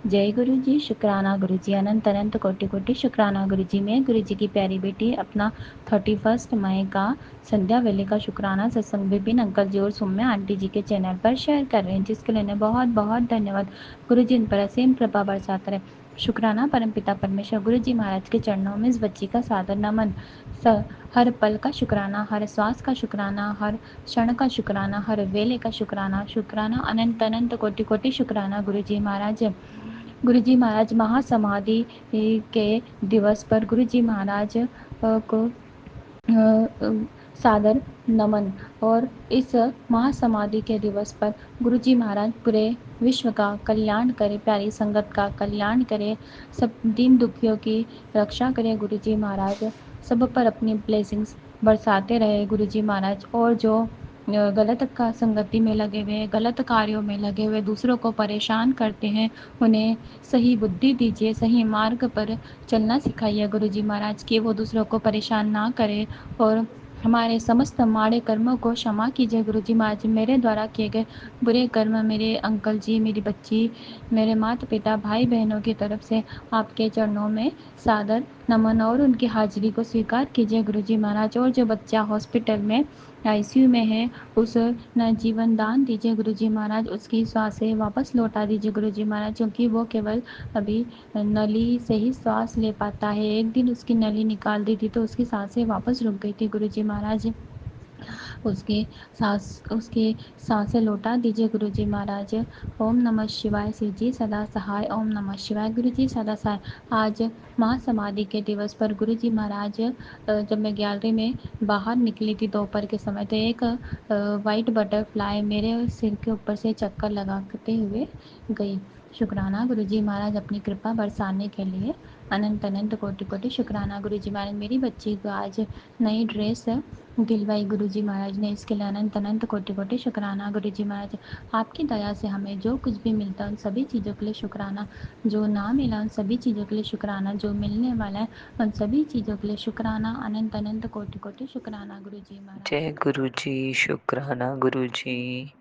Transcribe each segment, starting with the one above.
जय गुरु जी, शुक्राना गुरु जी, अनंत अनंत कोटि कोटि शुक्राना गुरु जी। मैं गुरु जी की प्यारी बेटी अपना 31 मई का संध्या वेले का शुक्राना सत्संग विपिन अंकल जी और सौम्या आंटी जी के चैनल पर शेयर कर रहे हैं, जिसके लिए बहुत बहुत धन्यवाद। गुरु जी इन पर असीम कृपा बरसात रहे। शुक्राना परमपिता परमेश्वर गुरु जी महाराज के चरणों में इस बच्ची का सादर नमन। हर पल का शुक्राना, हर श्वास का शुक्राना, हर क्षण का शुक्राना, हर वेले का शुक्राना। शुक्राना अनंत अनंत कोटि कोटि शुक्राना गुरु जी महाराज। गुरु जी महाराज महासमाधि के दिवस पर गुरु जी महाराज को सादर नमन। और इस महासमाधि के दिवस पर गुरु जी महाराज पूरे विश्व का कल्याण करे, प्यारी संगत का कल्याण करे, सब दीन दुखियों की रक्षा करे। गुरु जी महाराज सब पर अपनी ब्लेसिंग्स बरसाते रहे गुरु जी महाराज। और जो गलत का संगति में लगे हुए, गलत कार्यों में लगे हुए, दूसरों को परेशान करते हैं, उन्हें सही बुद्धि दीजिए, सही मार्ग पर चलना सिखाइए गुरु जी महाराज, कि वो दूसरों को परेशान ना करे। और हमारे समस्त माड़े कर्मों को क्षमा कीजिए गुरु जी महाराज। मेरे द्वारा किए गए बुरे कर्म, मेरे अंकल जी, मेरी बच्ची, मेरे माता पिता, भाई बहनों की तरफ से आपके चरणों में सादर नमन और उनकी हाजिरी को स्वीकार कीजिए गुरु जी महाराज। और जो बच्चा हॉस्पिटल में आईसीयू में है, उस न जीवन दान दीजिए गुरु जी महाराज, उसकी सांसें वापस लौटा दीजिए गुरु जी महाराज, क्योंकि वो केवल अभी नली से ही सांस ले पाता है। एक दिन उसकी नली निकाल दी थी तो उसकी सांसें वापस रुक गई थी गुरु जी महाराज। उसकी सांसें लौटा दीजिए गुरु जी महाराज। ओम नमः शिवाय शिव जी सदा सहाय। ओम नमः शिवाय गुरु जी सदा सहाय। आज महासमाधि के दिवस पर गुरु जी महाराज, जब मैं गैलरी में बाहर निकली थी दोपहर के समय, तो एक वाइट बटरफ्लाई मेरे सिर के ऊपर से चक्कर लगाते हुए गई। शुक्राना गुरु जी महाराज अपनी कृपा बरसाने के लिए। अनंत अनंत कोटि कोटि शुक्राना गुरु जी महाराज। मेरी बच्ची को आज नई ड्रेस दिलवाई गुरु जी महाराज ने, इसके लिए अनंत अनंत कोटि कोटि शुक्राना गुरु जी महाराज। आपकी दया से हमें जो कुछ भी मिलता है उन सभी चीज़ों के लिए शुक्राना, जो ना मिला उन सभी चीज़ों के लिए शुक्राना, जो मिलने वाला है उन सभी चीज़ों के लिए शुक्राना। अनंत अनंत कोटि कोटि शुक्राना गुरु जी महाराज। जय गुरु जी, शुक्राना गुरु जी।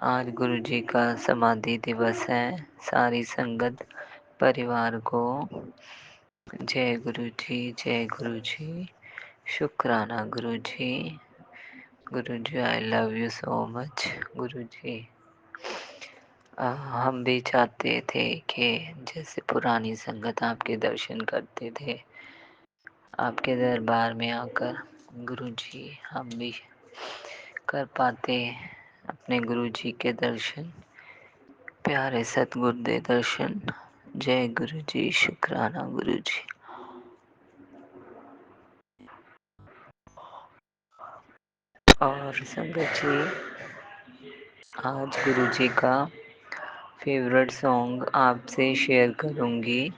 आज गुरु जी का समाधि दिवस है। सारी संगत परिवार को जय गुरु जी, जय गुरु जी, शुक्राना Guru ji. Guru ji I love you so much Guru ji. हम भी चाहते थे कि जैसे पुरानी संगत आपके दर्शन करते थे, आपके दरबार में आकर गुरु जी हम भी कर पाते अपने गुरु जी के दर्शन, प्यारे सतगुरुदेव दर्शन। जय गुरु जी, शुक्राना गुरु जी। और संगत जी, आज गुरु जी का फेवरेट सॉन्ग आपसे शेयर करूंगी।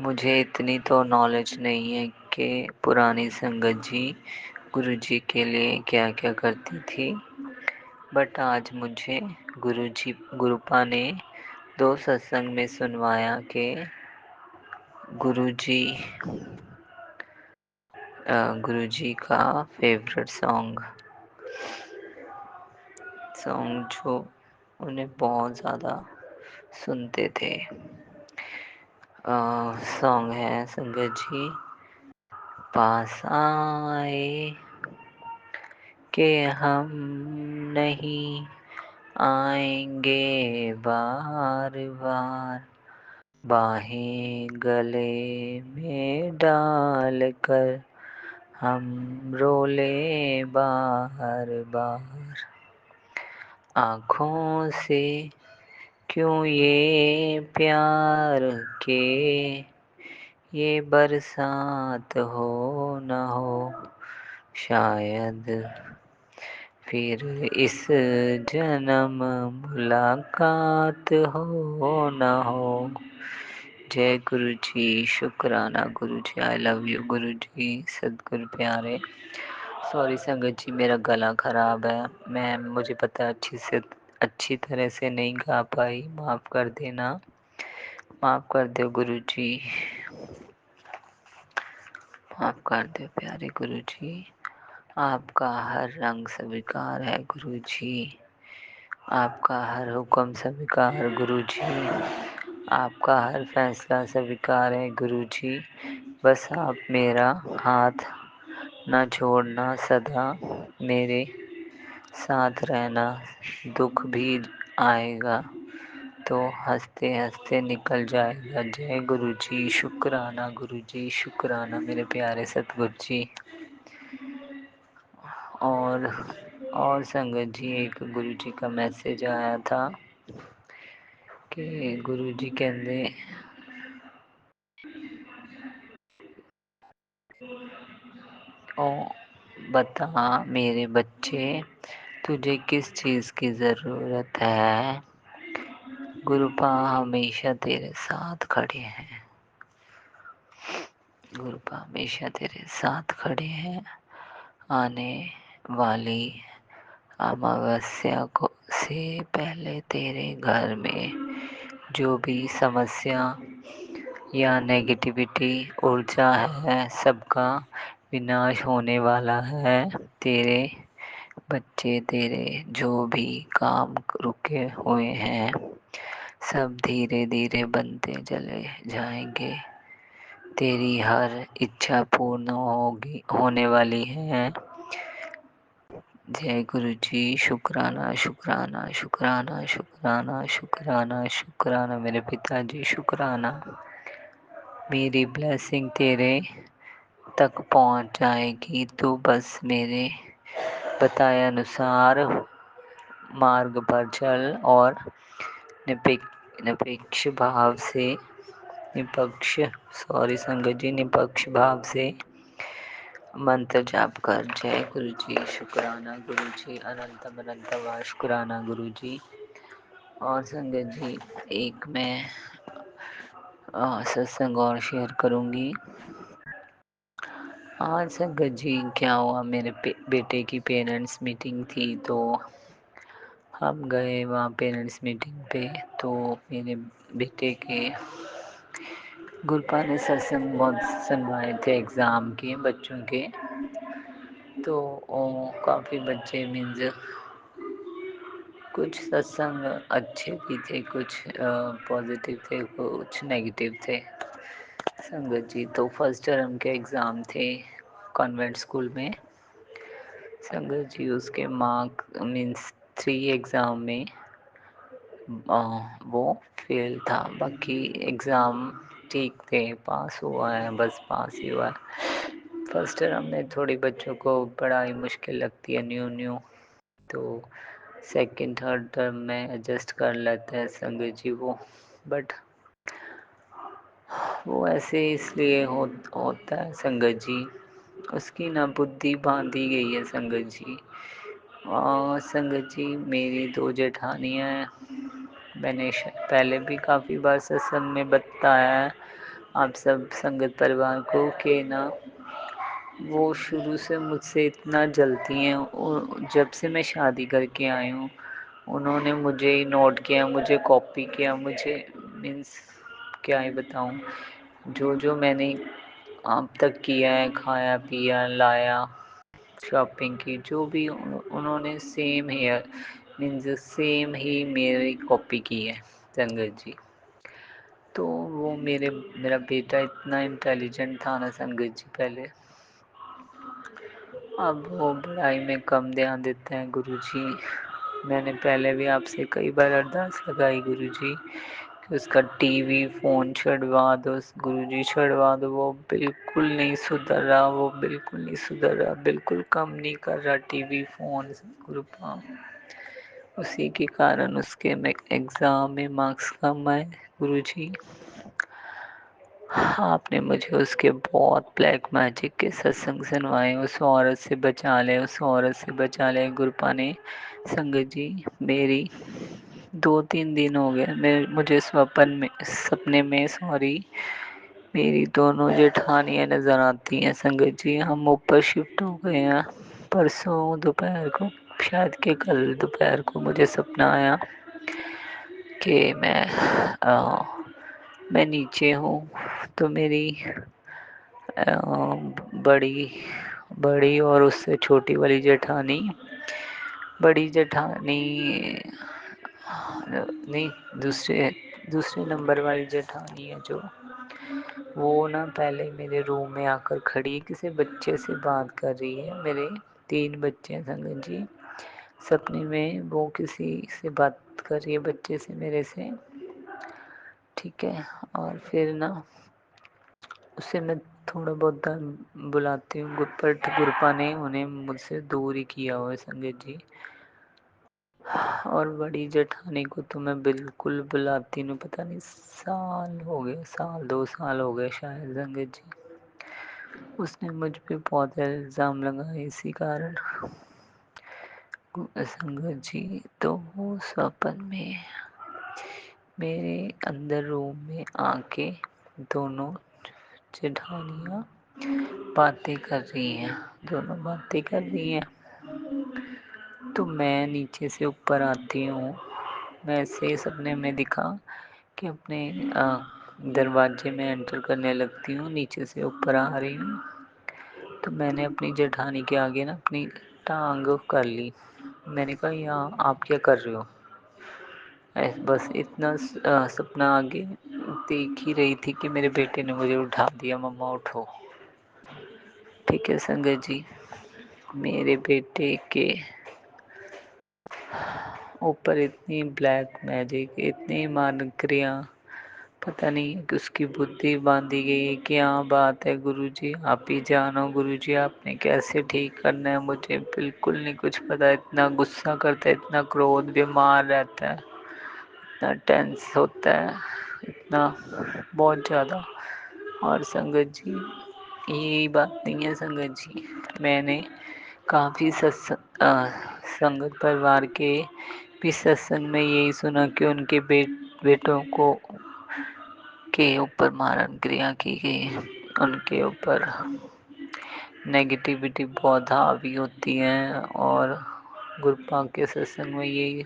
मुझे इतनी तो नॉलेज नहीं है कि पुरानी संगत जी गुरु जी के लिए क्या क्या करती थी, बट आज मुझे गुरुपा ने दो सत्संग में सुनवाया कि गुरुजी गुरुजी का फेवरेट सॉन्ग जो उन्हें बहुत ज़्यादा सुनते थे, सॉन्ग है संगत जी, पास आए कि हम नहीं आएंगे बार बार, बाहें गले में डाल कर हम रोले बार बार, आँखों से क्यों ये प्यार के ये बरसात हो न हो, शायद फिर इस जन्म मुलाकात हो न हो। जय गुरु जी, शुक्राना Guru ji, I love you गुरु जी, सदगुरु प्यारे। सॉरी संगत जी, मेरा गला खराब है, मुझे पता है अच्छी तरह से नहीं गा पाई, माफ़ कर देना, माफ़ कर दो गुरु जी, माफ़ कर दो प्यारे गुरु जी। आपका हर रंग स्वीकार है गुरु जी, आपका हर हुक्म स्वीकार गुरु जी, आपका हर फैसला स्वीकार है गुरुजी। बस आप मेरा हाथ ना छोड़ना, सदा मेरे साथ रहना। दुख भी आएगा तो हंसते हंसते निकल जाएगा। जय गुरु जी, शुक्राना गुरु जी, शुक्राना मेरे प्यारे सतगुरु जी। और और संगत जी, एक गुरु जी का मैसेज आया था कि गुरु जी कहते ओ बता मेरे बच्चे, तुझे किस चीज़ की ज़रूरत है। गुरुपा हमेशा तेरे साथ खड़े हैं। गुरुपा हमेशा तेरे साथ खड़े हैं। आने वाली अमावस्या को से पहले तेरे घर में जो भी समस्या या नेगेटिविटी ऊर्जा है, सबका विनाश होने वाला है। तेरे बच्चे, तेरे जो भी काम रुके हुए हैं, सब धीरे धीरे बनते चले जाएंगे। तेरी हर इच्छा पूर्ण होगी, होने वाली है। जय गुरु जी, शुक्राना शुक्राना शुक्राना शुक्राना शुक्राना शुक्राना मेरे पिताजी, शुक्राना। मेरी ब्लेसिंग तेरे तक पहुंच जाएगी। तू बस मेरे बताए अनुसार मार्ग पर चल और निरपेक्ष भाव से निपक्ष सॉरी संगत जी, निपक्ष भाव से मंत्र जाप कर। जय गुरु जी, शुक्राना गुरु जी, अनंतम अनंतवार शुक्राना गुरु जी। और संगत जी, एक मैं सत्संग और शेयर करूंगी। आज संगत जी क्या हुआ, मेरे बेटे की पेरेंट्स मीटिंग थी, तो हम गए वहाँ पेरेंट्स मीटिंग पे। तो मेरे बेटे के गुरुपा ने सत्संग बहुत सुनवाए थे एग्ज़ाम के बच्चों के। तो काफ़ी बच्चे मीन्स कुछ सत्संग अच्छे भी थे, कुछ पॉजिटिव थे, कुछ नेगेटिव थे संगत जी। तो फर्स्ट टर्म के एग्ज़ाम थे कॉन्वेंट स्कूल में संगत जी। उसके मार्क मीन्स 3 एग्ज़ाम में वो फेल था, बाकी एग्ज़ाम ठीक थे, पास हुआ है, बस पास ही हुआ है। फर्स्ट टर्म में थोड़ी बच्चों को पढ़ाई मुश्किल लगती है, न्यू न्यू, तो सेकंड थर्ड टर्म में एडजस्ट कर लेते हैं संगत जी वो। बट वो ऐसे इसलिए होता है संगत जी, उसकी ना बुद्धि बांधी गई है संगत जी। और संगत जी, मेरी 2 जेठानियाँ हैं। मैंने पहले भी काफ़ी बार सत्संग में बताया है आप सब संगत परिवार को कि ना, वो शुरू से मुझसे इतना जलती हैं। और जब से मैं शादी करके आई हूँ, उन्होंने मुझे ही नोट किया, मुझे कॉपी किया, मुझे मीन्स क्या ही बताऊँ, जो जो मैंने अब तक किया है, खाया पिया लाया शॉपिंग की, जो भी उन्होंने सेम हेयर मीन्स सेम ही मेरी कॉपी की है संगत जी। तो वो मेरा बेटा इतना इंटेलिजेंट था ना संगत जी पहले, अब वो पढ़ाई में कम ध्यान देते हैं गुरुजी। मैंने पहले भी आपसे कई बार अरदास लगाई गुरुजी कि उसका टीवी फ़ोन छुड़वा दो गुरुजी, छुड़वा दो। वो बिल्कुल नहीं सुधर रहा, वो बिल्कुल नहीं सुधर रहा, बिल्कुल कम नहीं कर रहा टीवी फ़ोन गुरुपा। उसी के कारण उसके में एग्ज़ाम में मार्क्स कम आए गुरुजी। आपने मुझे उसके बहुत ब्लैक मैजिक के सत्संग सुनवाए। उस औरत से बचा ले, उस औरत से बचा ले गुरुपा ने संगत जी। मेरी 2-3 दिन हो गए, मुझे सपने में सॉरी, मेरी दोनों जेठानियाँ नज़र आती हैं संगत जी। हम ऊपर शिफ्ट हो गए हैं परसों दोपहर को, शायद कि कल दोपहर को मुझे सपना आया कि मैं नीचे हूँ, तो मेरी बड़ी बड़ी और उससे छोटी वाली जेठानी, बड़ी जेठानी नहीं, दूसरे दूसरे नंबर वाली जेठानी है जो, वो ना पहले मेरे रूम में आकर खड़ी किसी बच्चे से बात कर रही है। मेरे 3 बच्चे हैं संगत जी। सपने में वो किसी से बात कर रही है, बच्चे से, मेरे से, ठीक है। और फिर ना उसे मैं थोड़ा बहुत बुलाती हूँ, बट गुरपा ने उन्हें मुझसे दूर ही किया हुआ है संगत जी। और बड़ी जेठानी को तो मैं बिल्कुल बुलाती नहीं, पता नहीं साल हो गए, साल 2 साल हो गए शायद संगत जी। उसने मुझ पे बहुत इल्ज़ाम लगाए इसी कारण संगत जी। तो वो सपन में मेरे अंदर रूम में आके दोनों जेठानियाँ बातें कर रही हैं, दोनों बातें कर रही हैं। तो मैं नीचे से ऊपर आती हूँ। मैं ऐसे सपने में दिखा कि अपने दरवाजे में एंटर करने लगती हूँ, नीचे से ऊपर आ रही हूँ। तो मैंने अपनी जेठानी के आगे ना अपनी टांग कर ली। मैंने कहा, यहाँ आप क्या कर रहे हो? बस इतना सपना आगे देख ही रही थी कि मेरे बेटे ने मुझे उठा दिया, मम्मा उठो। ठीक है संगत जी। मेरे बेटे के ऊपर इतनी ब्लैक मैजिक, इतनी मानक क्रिया, पता नहीं कि उसकी बुद्धि बांधी गई है। क्या बात है गुरुजी, आप ही जानो गुरुजी, आपने कैसे ठीक करना है, मुझे बिल्कुल नहीं कुछ पता। इतना गुस्सा करता है, इतना क्रोध बीमार रहता है, इतना टेंस होता है, इतना बहुत ज़्यादा। और संगत जी, यही बात नहीं है संगत जी, मैंने काफ़ी संगत परिवार के भी सत्संग में यही सुना कि उनके बेटों को के ऊपर मारण क्रिया की गई, उनके ऊपर नेगेटिविटी बहुत हावी होती है। और गुरुपा के सत्संग में यही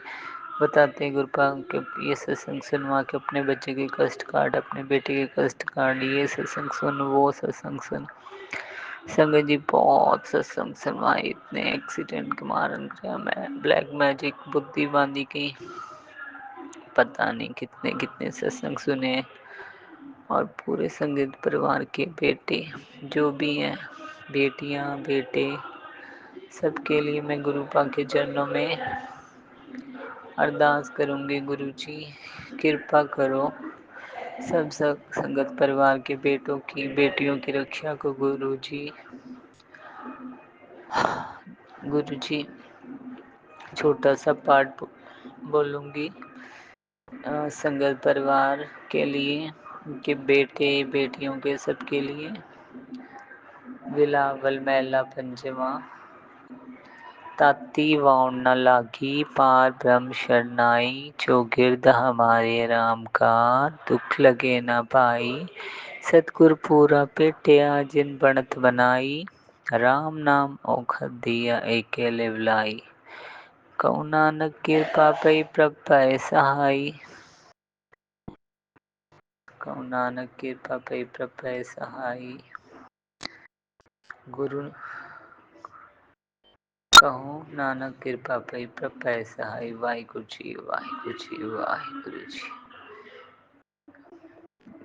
बताते हैं, गुरुपा के ये सत्संग सुनवा के अपने बच्चे के कष्ट काट, अपने बेटे के कष्ट काट, ये सत्संग सुन, वो सत्संग सुन। संगत जी बहुत सत्संग सुनवाए, इतने एक्सीडेंट के मारन क्रिया में ब्लैक मैजिक बुद्धि बांधी की, पता नहीं कितने कितने सत्संग सुने। और पूरे संगीत परिवार के बेटे जो भी हैं, बेटियां, बेटे, सबके लिए मैं गुरुपा के चरणों में अरदास करूंगी। गुरु जी कृपा करो, सब संगत परिवार के बेटों की, बेटियों की रक्षा को गुरु जी। गुरु जी छोटा सा पाठ बोलूंगी संगत परिवार के लिए, उनके बेटे बेटियों के सबके लिए। बिलावल मैला पंचमा। ताती वाउन न लागी, पार ब्रह्म शरनाई, चौगिर्द हमारे राम का, दुख लगे न पाई। सतगुर पूरा पेटिया, जिन बनत बनाई, राम नाम औखद दिया एके लिवलाई। कऊ नानक कृपा पई प्रभ पै सहाई। कऊ नानक कृपा पई प्रभ पै सहाई। गुरु कहूँ नानक कृपा पई प्रभ पै सहाई। वाहिगुरु जी, वाहिगुरु जी, वाहिगुरु जी।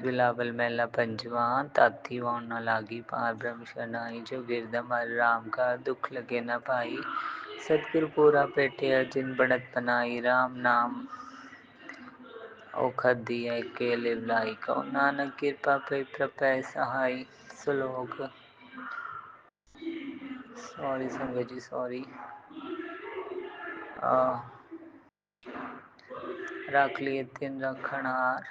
बिलावल मैला पंजवा। ताती वाउन न लागी, पार ब्रह्म शरनाई, जो गिरधम हर राम का, दुख लगे न पाई। सतगुरु पूरा पेटिया, जिन बनत बनाई, राम नाम औखद दिया के लिवलाई। कहो नानक कृपा पे प्रपै सहाय। श्लोक। सॉरी संगत जी, सॉरी। रख लिए 3 रखनहार,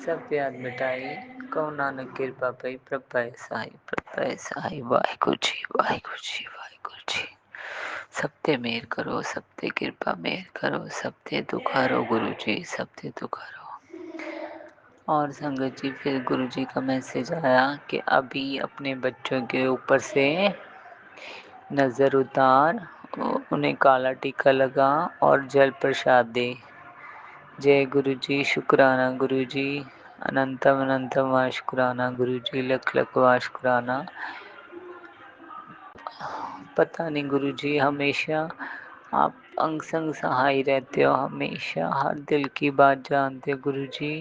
सब प्यार मिटाई। कहो नानक कृपा पे प्रपै सहाय, प्रपै सहाय। वाहिगुरु जी, वाहिगुरु जी, वाहिगुरु जी। सब ते मेहर करो, सब ते कृपा मेहर करो, सब ते दुखारो गुरु जी, सब ते दुखारो। और संगत जी फिर गुरु जी का मैसेज आया कि अभी अपने बच्चों के ऊपर से नज़र उतार, उन्हें काला टीका लगा और जल प्रसाद दे। जय गुरु जी, शुक्राना गुरु जी, अनंतम अनंतम व शुक्राना गुरु जी, लख लख व शुक्राना। पता नहीं गुरु जी, हमेशा आप अंग संग सहाय रहते हो हमेशा, हर दिल की बात जानते हो गुरु जी।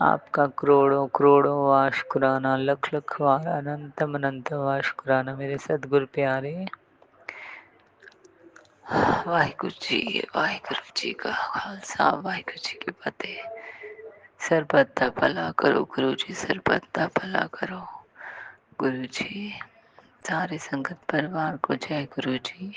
आपका करोड़ों करोड़ों वार शुक्राना, लख लख वार अनंतम अनंत वार शुक्राना मेरे सतगुरु प्यारे। वाहिगुरु जी का खालसा, वाहिगुरु जी की फतेह। सरबत दा भला करो गुरु जी, सरबत दा भला करो गुरु जी। सारे संगत परिवार को जय Guru ji.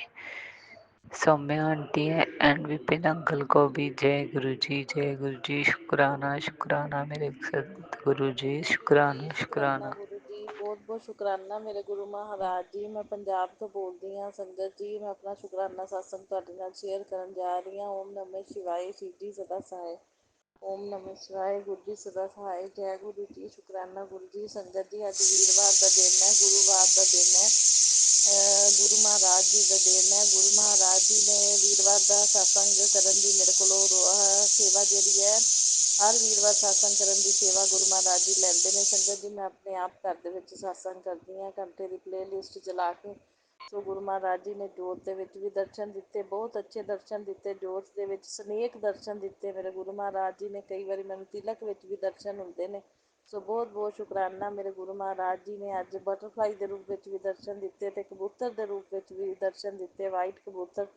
Saumya aunty and Vipin uncle को भी जय गुरु जी, जय गुरु जी। शुक्राना शुक्राना मेरे सतगुरु जी, शुक्राना शुक्राना शुक्राना। गुरु जी, बहुत बहुत शुक्राना मेरे गुरु महाराज जी। मैं पंजाब ਤੋਂ ਬੋਲਦੀ ਹਾਂ ਸੰਗਤ ਜੀ। ਮੈਂ ਆਪਣਾ ਸ਼ੁਕਰਾਨਾ ਸਤਸੰਗ ਤੁਹਾਡੇ ਨਾਲ ਸ਼ੇਅਰ ਕਰਨ ਜਾ ਰਹੀ ਹਾਂ। ਓਮ ਨਮः शिवाय, शिव जी सदा सहाय। ਓਮ ਨਮः शिवाय, गुरु जी सदा सहाय। जय गुरु जी। शुकराना गुरु जी। संगत जी, ਅੱਜ ਵੀਰਵਾਰ ਦਾ ਦਿਨ ਹੈ, ਗੁਰੂਵਾਰ ਦਾ ਦਿਨ ਹੈ। ਗੁਰੂ ਮਹਾਰਾਜ ਜੀ ਦਾ ਦਿਨ ਹੈ। ਗੁਰੂ ਮਹਾਰਾਜ ਜੀ ਨੇ ਵੀਰਵਾਰ ਦਾ ਸਤਸੰਗ ਕਰਨ ਦੀ ਮੇਰੇ ਕੋਲੋਂ ਸੇਵਾ ਜਿਹੜੀ ਹੈ, ਹਰ ਵੀਰਵਾਰ ਸਤਸੰਗ ਕਰਨ ਦੀ ਸੇਵਾ ਗੁਰੂ ਮਹਾਰਾਜ ਜੀ ਲੈਂਦੇ ਨੇ। ਸੰਗਤ ਜੀ, ਮੈਂ ਆਪਣੇ ਆਪ ਘਰ ਦੇ ਵਿੱਚ ਸਤਸੰਗ ਕਰਦੀ ਹਾਂ, ਘੰਟੇ ਦੀ ਪਲੇ ਲਿਸਟ ਚਲਾ ਕੇ। ਸੋ ਗੁਰੂ ਮਹਾਰਾਜ ਜੀ ਨੇ ਜੋਤ ਦੇ ਵਿੱਚ ਵੀ ਦਰਸ਼ਨ ਦਿੱਤੇ, ਬਹੁਤ ਅੱਛੇ ਦਰਸ਼ਨ ਦਿੱਤੇ। ਜੋਤ ਦੇ ਵਿੱਚ ਸਨੇਕ ਦਰਸ਼ਨ ਦਿੱਤੇ ਮੇਰੇ ਗੁਰੂ ਮਹਾਰਾਜ ਜੀ ਨੇ। ਕਈ ਵਾਰੀ ਮੈਨੂੰ ਤਿਲਕ ਵਿੱਚ ਵੀ ਦਰਸ਼ਨ ਹੁੰਦੇ ਨੇ। ਸੋ ਬਹੁਤ ਬਹੁਤ ਸ਼ੁਕਰਾਨਾ ਮੇਰੇ ਗੁਰੂ ਮਹਾਰਾਜ ਜੀ ਨੇ। ਅੱਜ ਬਟਰਫਲਾਈ ਦੇ ਰੂਪ ਵਿੱਚ ਵੀ ਦਰਸ਼ਨ ਦਿੱਤੇ ਅਤੇ ਕਬੂਤਰ ਦੇ ਰੂਪ ਵਿੱਚ ਵੀ ਦਰਸ਼ਨ ਦਿੱਤੇ, ਵਾਈਟ ਕਬੂਤਰ।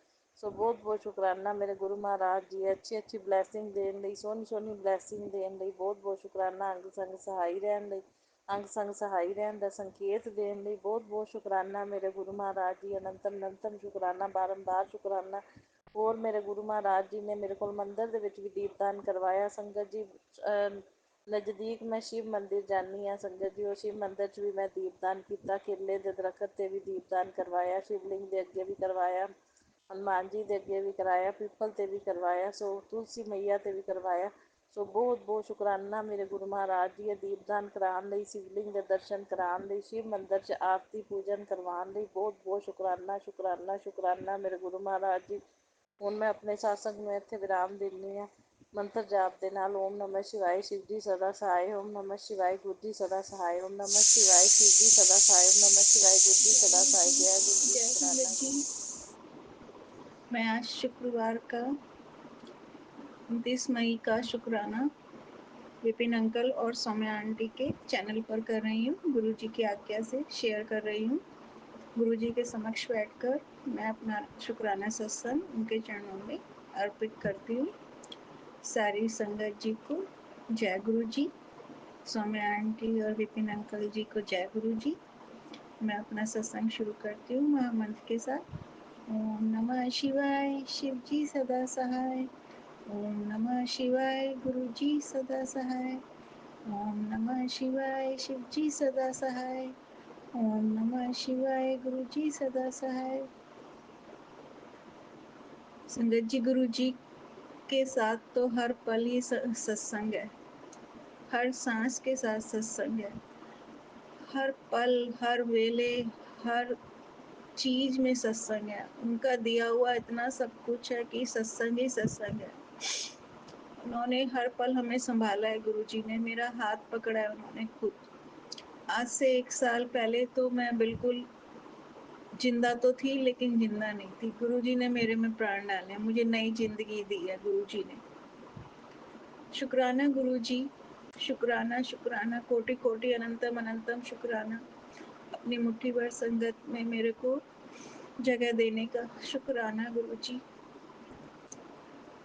ਸੋ ਬਹੁਤ ਬਹੁਤ ਸ਼ੁਕਰਾਨਾ ਮੇਰੇ ਗੁਰੂ ਮਹਾਰਾਜ ਜੀ। ਅੱਛੀ ਅੱਛੀ ਬਲੈਸਿੰਗ ਦੇਣ ਲਈ, ਸੋਹਣੀ ਸੋਹਣੀ ਬਲੈਸਿੰਗ ਦੇਣ ਲਈ ਬਹੁਤ ਬਹੁਤ ਸ਼ੁਕਰਾਨਾ। ਅੰਗ ਸੰਗ ਸਹਾਈ ਰਹਿਣ ਲਈ, ਅੰਗ ਸੰਗ ਸਹਾਈ ਰਹਿਣ ਦਾ ਸੰਕੇਤ ਦੇਣ ਲਈ ਬਹੁਤ ਬਹੁਤ ਸ਼ੁਕਰਾਨਾ ਮੇਰੇ ਗੁਰੂ ਮਹਾਰਾਜ ਜੀ। ਅਨੰਤਮ ਅਨੰਤਮ ਸ਼ੁਕਰਾਨਾ, ਬਾਰੰਬਾਰ ਸ਼ੁਕਰਾਨਾ। ਹੋਰ ਮੇਰੇ ਗੁਰੂ ਮਹਾਰਾਜ ਜੀ ਨੇ ਮੇਰੇ ਕੋਲ ਮੰਦਰ ਦੇ ਵਿੱਚ ਵੀ ਦੀਪਦਾਨ ਕਰਵਾਇਆ। ਸੰਗਤ ਜੀ, ਨਜ਼ਦੀਕ ਮੈਂ ਸ਼ਿਵ ਮੰਦਿਰ ਜਾਂਦੀ ਹਾਂ ਸੰਗਤ ਜੀ। ਉਹ ਸ਼ਿਵ ਮੰਦਿਰ 'ਚ ਵੀ ਮੈਂ ਦੀਪਦਾਨ ਕੀਤਾ। ਕੇਲੇ ਦੇ ਦਰਖਤ 'ਤੇ ਵੀ ਦੀਪਦਾਨ ਕਰਵਾਇਆ, ਸ਼ਿਵਲਿੰਗ ਦੇ ਅੱਗੇ ਵੀ ਕਰਵਾਇਆ, ਹਨੂੰਮਾਨ ਜੀ ਦੇ ਅੱਗੇ ਵੀ ਕਰਾਇਆ, ਪੀਪਲ 'ਤੇ ਵੀ ਕਰਵਾਇਆ, ਸੋ ਤੁਲਸੀ ਮਈਆ 'ਤੇ ਵੀ ਕਰਵਾਇਆ। ਸੋ ਬਹੁਤ ਬਹੁਤ ਸ਼ੁਕਰਾਨਾ ਮੇਰੇ ਗੁਰੂ ਮਹਾਰਾਜ ਜੀ। ਦੀਪਦਾਨ ਕਰਾਉਣ ਲਈ, ਸ਼ਿਵਲਿੰਗ ਦੇ ਦਰਸ਼ਨ ਕਰਾਉਣ ਲਈ, ਸ਼ਿਵ ਮੰਦਿਰ 'ਚ ਆਰਤੀ ਪੂਜਨ ਕਰਵਾਉਣ ਲਈ ਬਹੁਤ ਬਹੁਤ ਸ਼ੁਕਰਾਨਾ ਸ਼ੁਕਰਾਨਾ ਸ਼ੁਕਰਾਨਾ ਮੇਰੇ ਗੁਰੂ ਮਹਾਰਾਜ ਜੀ। ਹੁਣ ਮੈਂ ਆਪਣੇ ਸਤਸੰਗ ਨੂੰ ਇੱਥੇ ਵਿਰਾਮ ਦਿੰਦੀ ਹਾਂ ਮੰਤਰ ਜਾਪ ਦੇ ਨਾਲ। ਓਮ ਨਮः शिवाय, शिव जी सदा सहाय। ओम नमः शिवाय, गुरु जी सदा सहाय। ओम नमः शिवाय, शिव जी सदा सहाय। ओम नमः शिवाय, गुरु जी जय सदा गुरु सहाय। जी। जय गुरु जी। जय शुक्राना संगत जी। मैं आज शुक्रवार का 29 मई का शुक्राना विपिन अंकल और सौम्या आंटी के चैनल पर कर रही हूँ। गुरु जी की आज्ञा से शेयर कर रही हूँ। गुरु जी के समक्ष बैठकर मैं अपना शुक्राना सत्संग उनके चरणों में अर्पित करती हूँ। सारी संगत जी को जय गुरु जी। सौम्या आंटी और विपिन अंकल जी को जय गुरु जी। मैं अपना सत्संग शुरू करती हूँ महामंत्र के साथ। ओम नमः शिवाय, शिव जी सदा सहाय। ओम नमः शिवाय, गुरु जी सदा सहाय। ओम नमः शिवाय, शिव जी सदा सहाय। ओम नमः शिवाय, गुरु जी सदा सहाय। संगत जी, गुरु जी के साथ तो हर पल ही सत्संग है, हर सांस के साथ सत्संग है, हर पल, हर वेले, हर चीज में सत्संग है। उनका दिया हुआ इतना सब कुछ है कि सत्संग ही सत्संग है। उन्होंने हर पल हमें संभाला है। गुरुजी ने मेरा हाथ पकड़ा है उन्होंने खुद। आज से 1 साल पहले तो मैं बिल्कुल जिंदा तो थी लेकिन जिंदा नहीं थी। गुरुजी ने मेरे में प्राण डाले, मुझे नई जिंदगी दी है गुरुजी ने। शुक्राना गुरुजी, शुक्राना शुक्राना, कोटि कोटि अनंतम अनंतम शुक्राना। अपनी मुट्ठी भर संगत में मेरे को जगह देने का शुक्राना गुरुजी।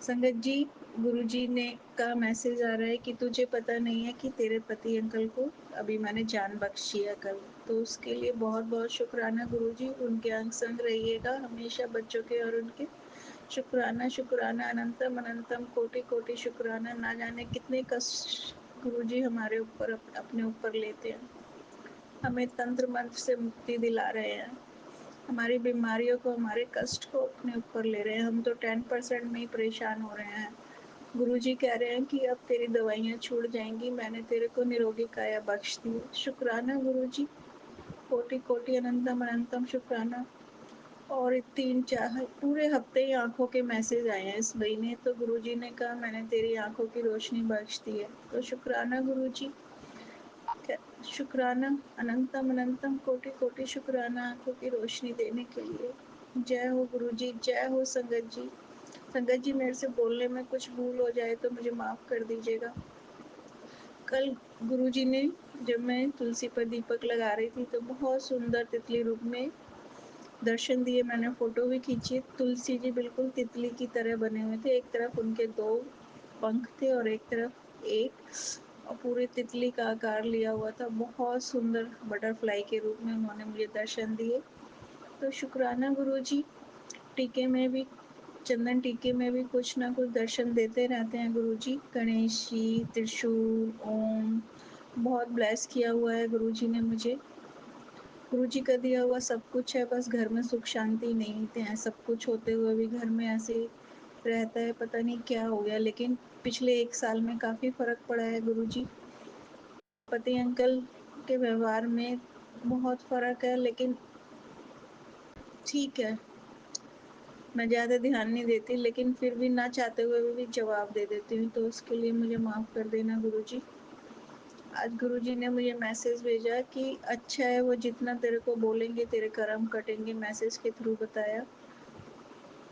संगत जी, गुरुजी ने का मैसेज आ रहा है कि तुझे पता नहीं है कि तेरे पति अंकल को अभी मैंने जान बख्शी है कल, तो उसके लिए बहुत बहुत शुक्राना गुरुजी। उनके अंग संग रहिएगा हमेशा, बच्चों के और उनके। शुक्राना शुक्राना, अनंतम अनंतम, कोटि कोटि शुक्राना। ना जाने कितने कष्ट गुरुजी हमारे ऊपर अपने ऊपर लेते हैं, हमें तंत्र मंत्र से मुक्ति दिला रहे हैं, हमारी बीमारियों को, हमारे कष्ट को अपने ऊपर ले रहे हैं। हम तो 10% में ही परेशान हो रहे हैं। गुरुजी कह रहे हैं कि अब तेरी दवाइयाँ छूट जाएंगी, मैंने तेरे को निरोगी काया बख्श दी। शुक्राना गुरुजी, कोटि कोटि अनंतम अनंतम शुक्राना। और 3-4 पूरे हफ्ते ही आंखों के मैसेज आए हैं इस महीने, तो गुरुजी ने कहा मैंने तेरी आंखों की रोशनी बख्श दी है। तो शुक्राना गुरुजी, शुक्राना, अनंतम अनंतम, कोटि कोटि शुक्राना आंखों की रोशनी देने के लिए। जय हो गुरु जी, जय हो संगत जी। संगत जी, मेरे से बोलने में कुछ भूल हो जाए तो मुझे माफ़ कर दीजिएगा। कल गुरुजी ने, जब मैं तुलसी पर दीपक लगा रही थी, तो बहुत सुंदर तितली रूप में दर्शन दिए। मैंने फ़ोटो भी खींची। तुलसी जी बिल्कुल तितली की तरह बने हुए थे। एक तरफ उनके 2 पंख थे और एक तरफ 1, और पूरे तितली का आकार लिया हुआ था। बहुत सुंदर बटरफ्लाई के रूप में उन्होंने मुझे दर्शन दिए। तो शुक्राना गुरुजी। टीके में भी, चंदन टीके में भी कुछ ना कुछ दर्शन देते रहते हैं गुरुजी। गणेश जी, त्रिशूल, ओम, बहुत ब्लेस किया हुआ है गुरुजी ने मुझे। गुरुजी का दिया हुआ सब कुछ है, बस घर में सुख शांति नहीं है। सब कुछ होते हुए भी घर में ऐसे रहता है, पता नहीं क्या हो गया। लेकिन पिछले 1 साल में काफ़ी फ़र्क पड़ा है गुरुजी। पति अंकल के व्यवहार में बहुत फ़र्क है, लेकिन ठीक है, मैं ज़्यादा ध्यान नहीं देती, लेकिन फिर भी ना चाहते हुए भी जवाब दे देती हूँ, तो उसके लिए मुझे माफ़ कर देना गुरुजी। आज गुरुजी ने मुझे मैसेज भेजा कि अच्छा है, वो जितना तेरे को बोलेंगे तेरे कर्म कटेंगे, मैसेज के थ्रू बताया।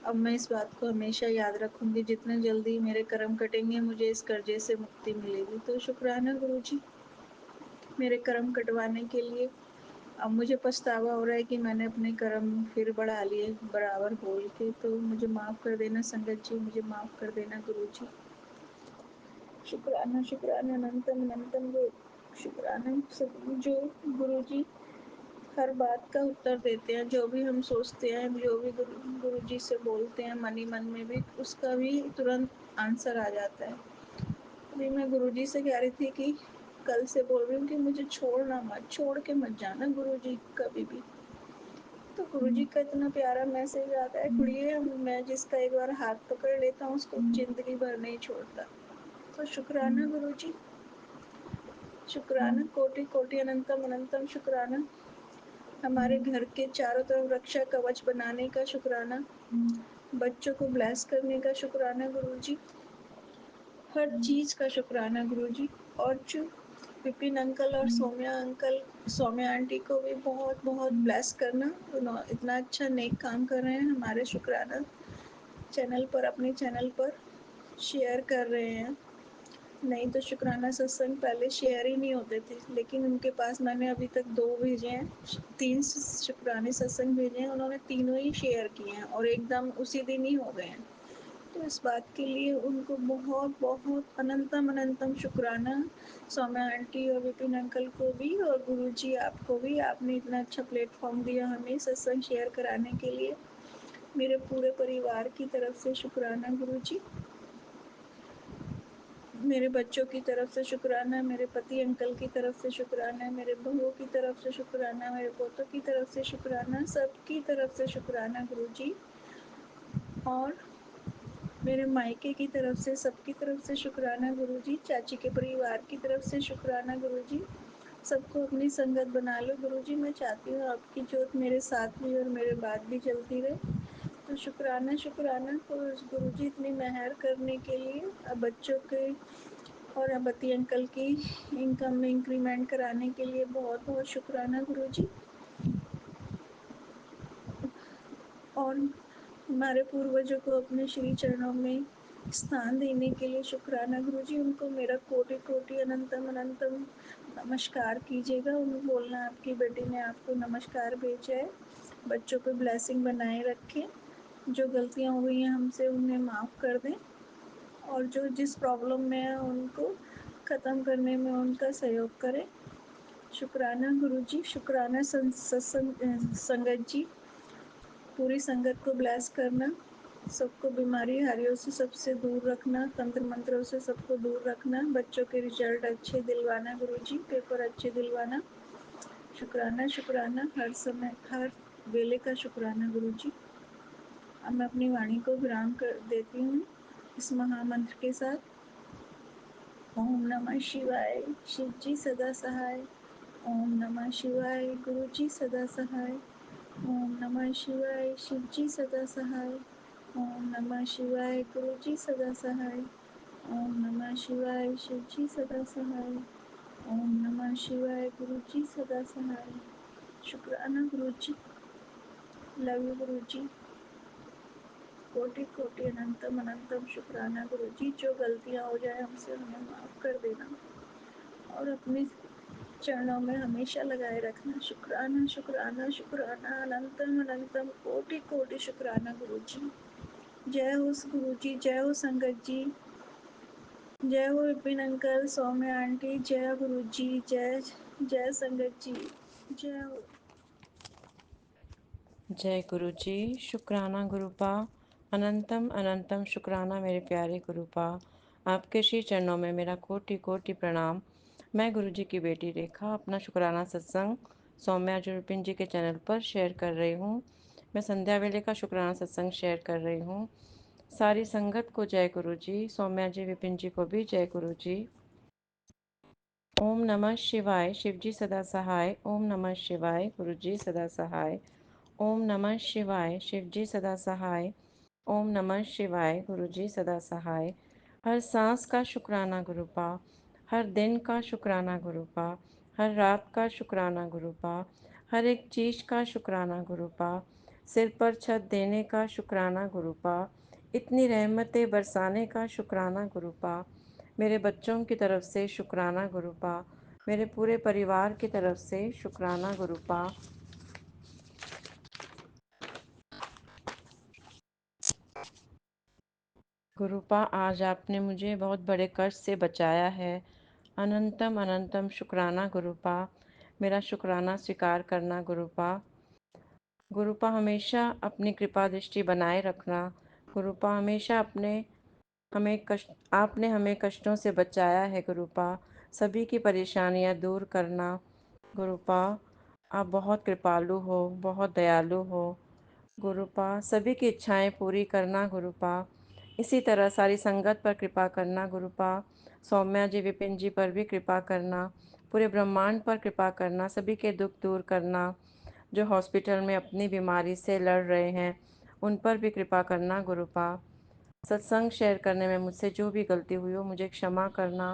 अब मैं इस बात को हमेशा याद रखूँगी, जितने जल्दी मेरे कर्म कटेंगे मुझे इस कर्जे से मुक्ति मिलेगी। तो शुक्राना गुरुजी, मेरे कर्म कटवाने के लिए। अब मुझे पछतावा हो रहा है कि मैंने अपने कर्म फिर बढ़ा लिए बराबर बोल के, तो मुझे माफ़ कर देना संगत जी, मुझे माफ़ कर देना गुरुजी। शुक्राना शुक्राना अनंतम अनंतम शुक्राना सब जो गुरुजी हर बात का उत्तर देते हैं। जो भी हम सोचते हैं, जो भी गुरुजी से बोलते हैं मन ही मन में भी, उसका भी तुरंत आंसर आ जाता है। अभी मैं गुरुजी से कह रही थी कि कल से बोल रही हूँ कि मुझे छोड़ना मत, छोड़ के मत जाना गुरुजी कभी भी। तो गुरुजी का इतना प्यारा मैसेज आता है, खुड़िए मैं जिसका एक बार हाथ पकड़ लेता हूँ उसको जिंदगी भर नहीं छोड़ता। तो शुक्राना गुरुजी, शुक्राना, कोटि कोटि अनंतम अनंतम शुक्राना। हमारे घर के चारों तरफ रक्षा कवच बनाने का शुक्राना। बच्चों को ब्लेस करने का शुक्राना गुरुजी। हर चीज़ का शुक्राना गुरुजी। और जो विपिन अंकल और सौम्या अंकल, सौम्या आंटी को भी बहुत बहुत ब्लेस करना। इतना अच्छा नेक काम कर रहे हैं हमारे शुक्राना चैनल पर, अपने चैनल पर शेयर कर रहे हैं। नहीं तो शुक्राना सत्संग पहले शेयर ही नहीं होते थे, लेकिन उनके पास मैंने अभी तक 2 भेजे हैं, 3 शुक्राने सत्संग भेजे हैं, उन्होंने तीनों ही शेयर किए हैं और एकदम उसी दिन ही हो गए हैं। तो इस बात के लिए उनको बहुत बहुत अनंतम अनंतम शुक्राना। सौम्या आंटी और विपिन अंकल को भी, और गुरुजी आपको भी, आपने इतना अच्छा प्लेटफॉर्म दिया हमें सत्संग शेयर कराने के लिए। मेरे पूरे परिवार की तरफ से शुक्राना गुरुजी। मेरे बच्चों की तरफ से शुक्राना, मेरे पति अंकल की तरफ से शुक्राना, मेरे बहुओं की तरफ से शुक्राना, मेरे पोतों की तरफ से शुक्राना, सबकी तरफ से शुक्राना गुरुजी। और मेरे मायके की तरफ से, सबकी तरफ से शुक्राना गुरुजी। चाची के परिवार की तरफ से शुक्राना गुरुजी। सबको अपनी संगत बना लो गुरुजी। मैं चाहती हूँ आपकी ज्योत मेरे साथ भी और मेरे बाद भी चलती रहे। तो शुक्राना शुक्राना को गुरुजी इतनी मेहर करने के लिए। अब बच्चों के और अबती अंकल की इनकम में इंक्रीमेंट कराने के लिए बहुत बहुत शुक्राना गुरुजी। और हमारे पूर्वजों को अपने श्री चरणों में स्थान देने के लिए शुक्राना गुरुजी। उनको मेरा कोटि कोटि अनंतम अनंतम नमस्कार कीजिएगा। उन्हें बोलना आपकी बेटी ने आपको नमस्कार भेजा है। बच्चों पे ब्लेसिंग बनाए रखें। जो गलतियाँ हुई हैं हमसे उन्हें माफ़ कर दें, और जो जिस प्रॉब्लम में है उनको ख़त्म करने में उनका सहयोग करें। शुक्राना गुरुजी, शुक्राना सत्संग संगत जी। पूरी संगत को ब्लेस करना, सबको बीमारी हारियों से सबसे दूर रखना, तंत्र मंत्रों से सबको दूर रखना, बच्चों के रिजल्ट अच्छे दिलवाना गुरुजी, पेपर अच्छे दिलवाना। शुक्राना शुक्राना, हर समय हर वेले का शुक्राना गुरुजी। अब मैं अपनी वाणी को विराम कर देती हूँ इस महामंत्र के साथ। ओम नमः शिवाय, शिव जी सदा सहाय। ओम नमः शिवाय, गुरु जी सदा सहाय। ओम नमः शिवाय, शिव जी सदा सहाय। ओम नमः शिवाय, गुरु जी सदा सहाय। ओम नमः शिवाय, शिव जी सदा सहाय। ओम नमः शिवाय, गुरु जी सदा सहाय। शुक्राना गुरु जी, लव यू गुरु जी। कोटि कोटि अनंतम अनंतम शुक्राना गुरु जी। जो गलतियाँ हो जाए हमसे हमें माफ़ कर देना और अपने चरणों में हमेशा लगाए रखना। शुक्राना शुक्राना शुक्राना अनंतम अनंतम कोटि कोटि शुक्राना गुरु जी। जय हो गुरु जी, जय हो संगत जी, जय हो विपिन अंकल, सौम्य आंटी, जय गुरु जी, जय जय संगत जी, जय हो। जय गुरु जी। शुक्राना गुरुपा, अनंतम अनंतम शुक्राना मेरे प्यारे गुरुपा। आपके श्री चरणों में मेरा कोटि कोटि प्रणाम। मैं गुरु जी की बेटी रेखा अपना शुक्राना सत्संग सौम्या जो विपिन जी के चैनल पर शेयर कर रही हूँ। मैं संध्या वेले का शुक्राना सत्संग शेयर कर रही हूँ। सारी संगत को जय गुरु जी, सौम्या जी विपिन जी को भी जय गुरु जी। ओम नमः शिवाय, शिव जी सदा सहाय। ओम नमः शिवाय, गुरु जी सदा सहाय। ओम नमः शिवाय, शिव जी सदा सहाय। ओम नमः शिवाय, गुरु जी सदा सहाय। हर सांस का शुक्राना गुरुपा, हर दिन का शुक्राना गुरुपा, हर रात का शुक्राना गुरुपा, हर एक चीज़ का शुक्राना गुरुपा, सिर पर छत देने का शुक्राना गुरुपा, इतनी रहमतें बरसाने का शुक्राना गुरुपा, मेरे बच्चों की तरफ से शुक्राना गुरुपा, मेरे पूरे परिवार की तरफ से शुक्राना गुरुपा। गुरुपा, आज आपने मुझे बहुत बड़े कष्ट से बचाया है। अनंतम अनंतम शुक्राना गुरुपा, मेरा शुक्राना स्वीकार करना गुरुपा। गुरुपा, हमेशा अपनी कृपा दृष्टि बनाए रखना। गुरुपा, हमेशा आपने हमें कष्टों से बचाया है गुरुपा। सभी की परेशानियां दूर करना गुरुपा। आप बहुत कृपालु हो, बहुत दयालु हो गुरुपा। सभी की इच्छाएं पूरी करना गुरुपा। इसी तरह सारी संगत पर कृपा करना गुरुपा। सौम्या जी विपिन जी पर भी कृपा करना, पूरे ब्रह्मांड पर कृपा करना, सभी के दुख दूर करना। जो हॉस्पिटल में अपनी बीमारी से लड़ रहे हैं उन पर भी कृपा करना गुरुपा। सत्संग शेयर करने में मुझसे जो भी गलती हुई हो मुझे क्षमा करना।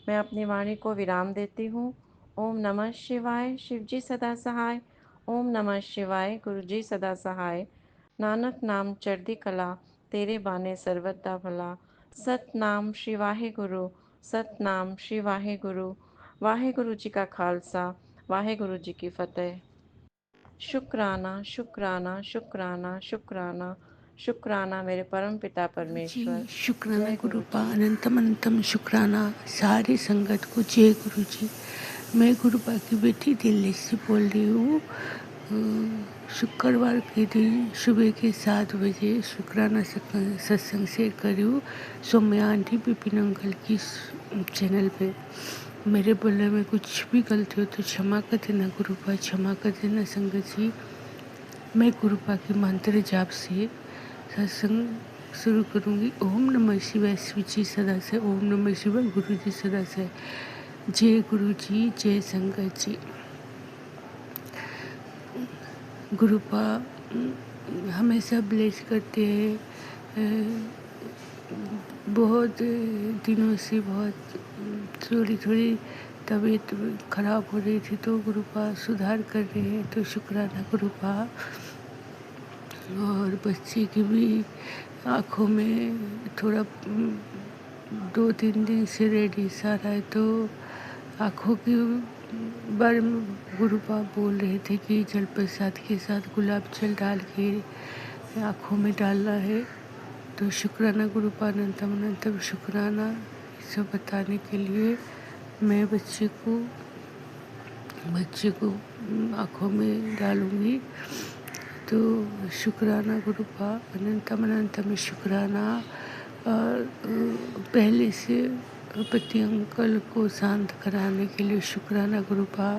मैं अपनी वाणी को विराम देती हूँ। ओम नमः शिवाय, शिव जी सदा सहाय। ओम नमः शिवाय, गुरु जी सदा सहाय। नानक नाम चढ़दी कला, तेरे बाने सर्वदा भला। सतनाम श्री वाहे गुरु, सतनाम श्री वाहे गुरु। वाहे गुरु जी का खालसा, वाहे गुरु जी की फतेह। शुक्राना शुक्राना शुक्राना शुक्राना शुक्राना मेरे परम पिता जी परमेश्वर। शुक्राना जय गुरु गुरुपा, जी। अनंतम अनंतम शुक्राना सारी संगत को जय गुरु जी। मैं गुरुपा की बेटी दिल्ली से बोल रही हूँ। शुक्रवार के दिन सुबह के 7 बजे शुक्राना सत्संग शेयर कर रही हूँ सौम्या आंटी विपिन अंकल की चैनल पे। मेरे बोलने में कुछ भी गलती हो तो क्षमा कर देना गुरुपा, क्षमा कर देना संगत जी। मैं गुरुपा के मंत्र जाप से सत्संग शुरू करूँगी। ओम नमः शिवाय, शिव जी सदा से। ओम नमः शिवाय, गुरु जी सदा से। जय गुरु जी, जय संगत जी। गुरुपा हमेशा ब्लेस करते हैं। बहुत दिनों से बहुत थोड़ी थोड़ी तबीयत खराब हो रही थी तो गुरुपा सुधार कर रहे हैं, तो शुक्राना गुरुपा। और बच्चे की भी आँखों में थोड़ा 2-3 दिन से रेडिश आ रहा है, तो आँखों के बारे में गुरुपा बोल रहे थे कि जल प्रसाद के साथ गुलाब जल डाल के आँखों में डालना है। तो शुक्राना गुरुपा, अनंतम अनंतम शुक्राना सब बताने के लिए। मैं बच्चे को आँखों में डालूँगी। तो शुक्राना गुरुपा, अनंतम अनंतम शुक्राना। और पहले से पति अंकल को शांत कराने के लिए शुक्राना गुरुपा।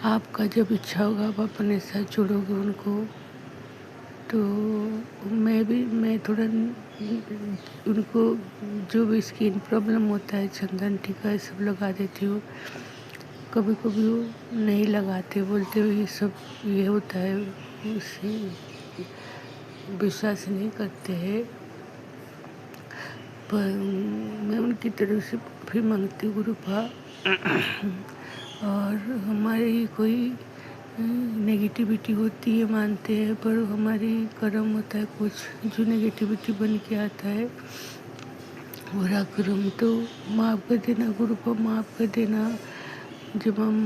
आपका जब इच्छा होगा आप अपने साथ जोड़ोगे उनको। तो मैं थोड़ा उनको जो भी स्किन प्रॉब्लम होता है चंदन टीका ये सब लगा देती हूँ। कभी कभी वो नहीं लगाते, बोलते हुए ये सब ये होता है, उसे विश्वास नहीं करते हैं। पर मैं उनकी तरफ से फिर मांगती हूँ गुरुपा। और हमारे ही कोई नेगेटिविटी होती है मानते हैं, पर हमारी कर्म होता है कुछ जो नेगेटिविटी बन के आता है, बुरा कर्म। तो माफ़ कर देना गुरु को, माफ़ कर देना। जब हम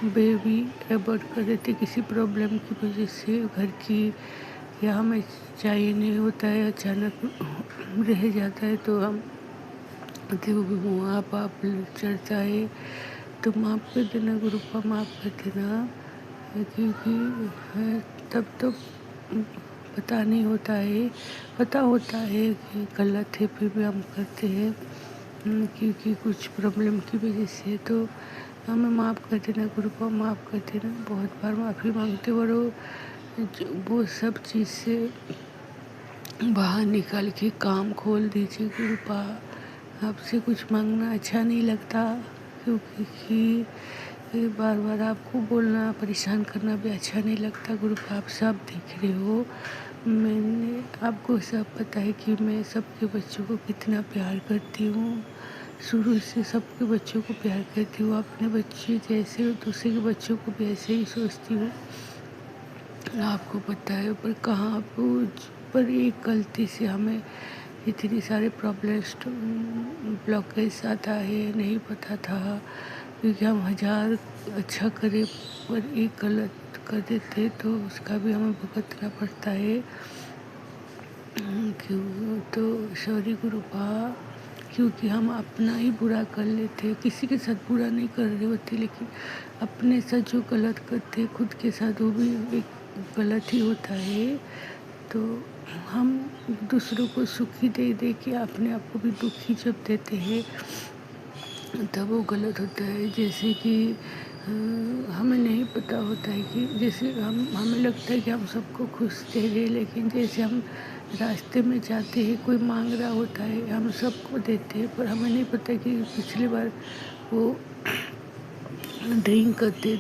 बेबी अबॉर्ट कर देते किसी प्रॉब्लम की वजह से घर की, या हमें चाहिए नहीं होता है, अचानक रह जाता है, तो हम पाप चढ़ता है, तो माफ़ कर देना गुरु को, माफ़ कर देना। क्योंकि तब तो पता नहीं होता है, पता होता है कि गलत है, फिर भी हम करते हैं क्योंकि कुछ प्रॉब्लम की वजह से। तो हमें माफ़ कर देना गुरु को, माफ़ कर देना। बहुत बार माफ़ी मांगते, और वो सब चीज़ से बाहर निकाल के काम खोल दीजिए गुरु पा। आपसे कुछ मांगना अच्छा नहीं लगता, क्योंकि बार बार आपको बोलना, परेशान करना भी अच्छा नहीं लगता। गुरु पा आप सब देख रहे हो, मैंने आपको सब पता है कि मैं सबके बच्चों को कितना प्यार करती हूँ। शुरू से सबके बच्चों को प्यार करती हूँ, अपने बच्चे जैसे हो दूसरे के बच्चों को भी ऐसे ही सोचती हूँ, आपको पता है। पर कहाँ पर एक गलती से हमें इतनी सारे प्रॉब्लम्स ब्लॉकेज आता है, नहीं पता था, क्योंकि हम हज़ार अच्छा करें पर एक गलत कर देते तो उसका भी हमें भुगतना पड़ता है। क्यों तो सॉरी गुरु पा, क्योंकि हम अपना ही बुरा कर लेते, किसी के साथ बुरा नहीं कर रहे होते, लेकिन अपने साथ जो गलत करते खुद के साथ वो भी एक गलत ही होता है। तो हम दूसरों को सुखी दे दे के अपने आप को भी दुखी जब देते हैं तब वो गलत होता है। जैसे कि हमें नहीं पता होता है कि जैसे हमें लगता है कि हम सबको खुश दे रहे, लेकिन जैसे हम रास्ते में जाते हैं, कोई मांग रहा होता है, हम सबको देते हैं, पर हमें नहीं पता कि पिछली बार वो ड्रिंक करते,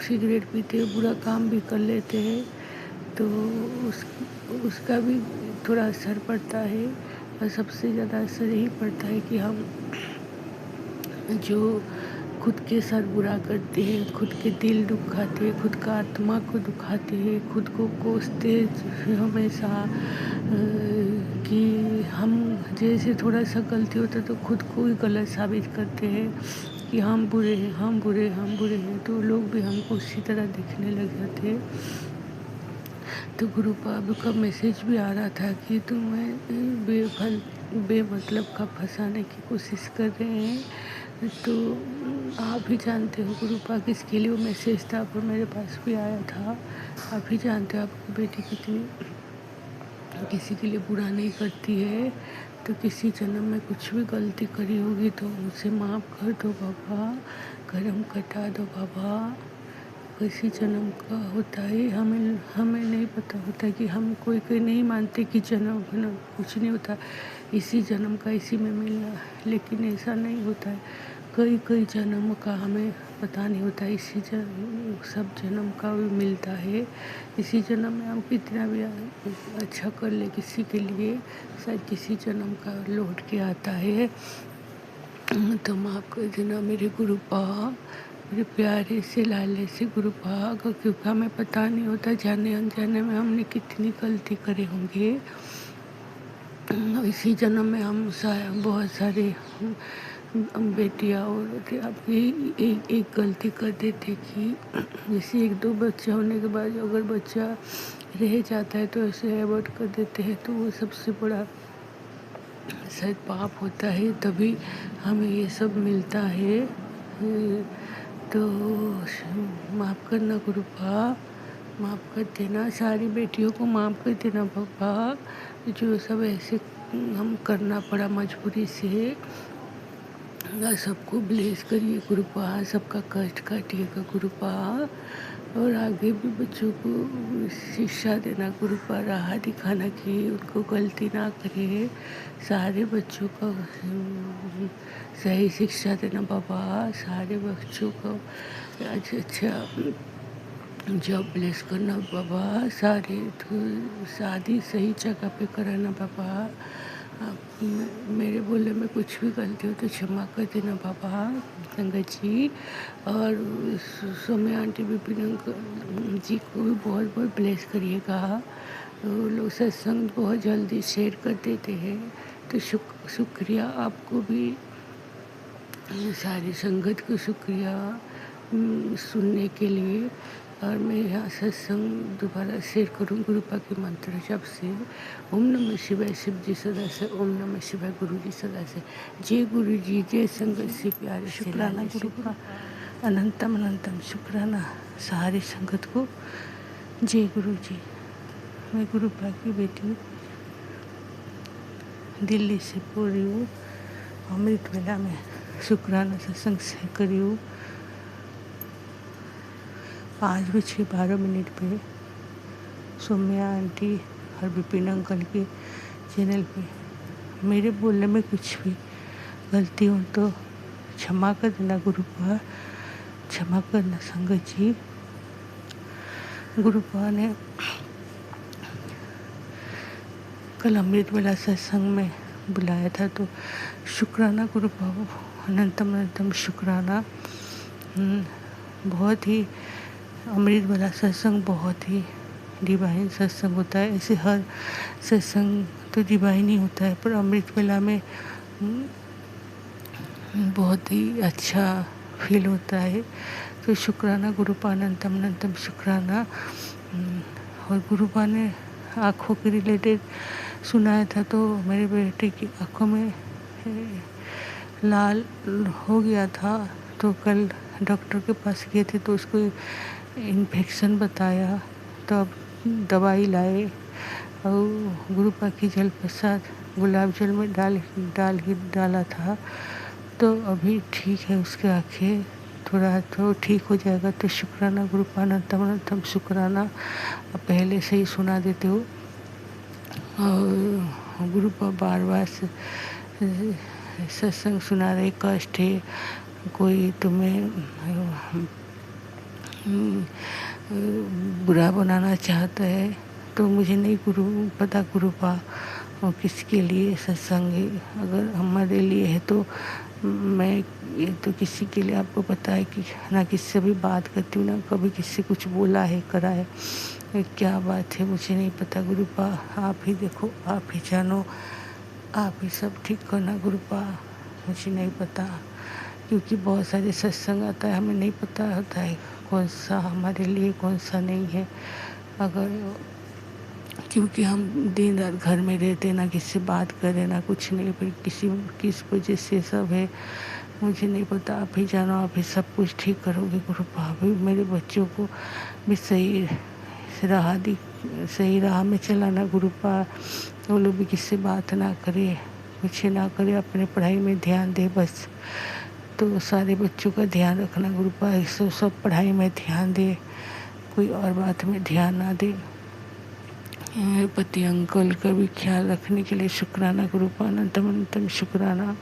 सिगरेट पीते, बुरा काम भी कर लेते हैं, तो उसका भी थोड़ा असर पड़ता है। और सबसे ज़्यादा असर यही पड़ता है कि हम जो खुद के साथ बुरा करते हैं, खुद के दिल दुखाते हैं, खुद का आत्मा को दुखाते हैं, खुद को कोसते हैं हमेशा कि हम जैसे थोड़ा सा गलती होता तो खुद को ही गलत साबित करते हैं कि हम बुरे हैं, हम बुरे हैं, हम बुरे हैं, तो लोग भी हमको उसी तरह दिखने लग जाते हैं। तो गुरु बाबू का मैसेज भी आ रहा था कि तुम्हें बेमतलब का फंसाने की कोशिश कर रहे हैं। तो आप ही जानते हो गुरु पा किसके लिए वो मैसेज था, पर मेरे पास भी आया था। आप ही जानते हो आपकी बेटी कितनी किसी के लिए बुरा नहीं करती है। तो किसी जन्म में कुछ भी गलती करी होगी तो उसे माफ़ कर दो बाबा, कर्म कटा दो बाबा। किसी जन्म का होता है, हमें नहीं पता होता कि हम कोई नहीं मानते कि जन्म कुछ नहीं होता, इसी जन्म का इसी में मिलना, लेकिन ऐसा नहीं होता है। कई जन्म का हमें पता नहीं होता, इसी सब जन्म का भी मिलता है। इसी जन्म में हम कितना भी अच्छा कर ले किसी के लिए, शायद किसी जन्म का लौट के आता है। तो माफ़ कर देना मेरे गुरु पा, मेरे प्यारे से लाले से गुरु पा, क्योंकि हमें पता नहीं होता जाने अनजाने में हमने कितनी गलती करे होंगे। इसी जन्म में हम बहुत सारे बेटियाँ और अपनी एक गलती कर देते कि जैसे 1-2 बच्चा होने के बाद अगर बच्चा रह जाता है तो ऐसे अबॉर्ट कर देते हैं, तो वो सबसे बड़ा शायद पाप होता है, तभी हमें ये सब मिलता है। तो माफ़ करना गुरु पा, माफ़ कर देना, सारी बेटियों को माफ़ कर देना पापा, जो सब ऐसे हम करना पड़ा मजबूरी से। सबको ब्लेस करिए गुरु पा, सबका कष्ट काटिएगा गुरु पा, और आगे भी बच्चों को शिक्षा देना गुरु पा, राह दिखाना कि उनको गलती ना करे, सारे बच्चों को सही शिक्षा देना बाबा, सारे बच्चों को अच्छा जॉब ब्लेस करना बाबा, सारे तो शादी सही जगह पे कराना बाबा, मेरे बोलने में कुछ भी गलती हो तो क्षमा कर देना बाबा संगत जी। और सौम्या आंटी विपिन अंकल जी को भी बहुत बहुत ब्लेस करिएगा। वो लोग सत्संग बहुत जल्दी शेयर कर देते हैं, तो शुक्रिया आपको भी, सारी संगत को शुक्रिया सुनने के लिए। और मैं यहाँ सत्संग दोबारा शेयर करूँ गुरुपा के मंत्र जब से। ओम नमः शिवाय शिव जी सदा से, ओम नमः शिवाय गुरु जी सदा से। जय गुरु जी, जय संगत से प्यारे। शुक्राना गुरुपा, अनंतम अनंतम शुक्राना सारी संगत को। जय गुरु जी। मैं गुरुपा की बेटी दिल्ली से बोल रही हूँ। अमृत वेला में शुक्राना सत्संग से करी हूँ 5:12 पे सौम्या आंटी और विपिन अंकल के चैनल पे। मेरे बोलने में कुछ भी गलती हो तो क्षमा कर देना गुरुपा, क्षमा करना संगत जी। गुरुपा ने कल अमृत वेला सत्संग में बुलाया था, तो शुक्राना गुरुपा, अनंतम अनंतम शुक्राना। बहुत ही अमृत वेला सत्संग बहुत ही डिवाइन सत्संग होता है। ऐसे हर सत्संग तो डिवाइन ही होता है, पर अमृत वेला में बहुत ही अच्छा फील होता है। तो शुक्राना गुरुपा, अनंतम अनंतम शुक्राना। और गुरुपा ने आँखों के रिलेटेड सुनाया था, तो मेरे बेटे की आँखों में लाल हो गया था, तो कल डॉक्टर के पास गए थे, तो उसको इन्फेक्शन बताया, तो अब दवाई लाए और गुरुपा की जल प्रसाद गुलाब जल में डाला था, तो अभी ठीक है उसके आँखें, थोड़ा तो ठीक हो जाएगा। तो शुक्राना गुरुपा, अनंतम अनंतम शुक्राना। पहले से ही सुना देते हो। और गुरुपा बार बार सत्संग सुना रहे, कष्ट है, कोई तुम्हें बुरा बनाना चाहता है, तो मुझे नहीं पता गुरुपा और किसके लिए सत्संग है। अगर हमारे लिए है तो मैं ये तो किसी के लिए, आपको पता है कि ना किससे भी बात करती हूँ, ना कभी किससे कुछ बोला है करा है। क्या बात है मुझे नहीं पता गुरुपा, आप ही देखो, आप ही जानो, आप ही सब ठीक करना गुरुपा। मुझे नहीं पता, क्योंकि बहुत सारे सत्संग आता है, हमें नहीं पता होता है कौन सा हमारे लिए कौन सा नहीं है। अगर क्योंकि हम दिन रात घर में रहते, ना किससे बात करें ना कुछ नहीं, फिर किस वजह से सब है मुझे नहीं पता। आप ही जानो, आप ही सब कुछ ठीक करोगे गुरुपा। भी मेरे बच्चों को भी सही राह में चलाना गुरुपा। वो लोग भी किससे बात ना करे, कुछ ना करे, अपने पढ़ाई में ध्यान दे बस। तो सारे बच्चों का ध्यान रखना गुरुपा, सब पढ़ाई में ध्यान दे, कोई और बात में ध्यान ना दे। पति अंकल का भी ख्याल रखने के लिए शुक्राना गुरुपा, अनंतम अनंतम शुक्राना,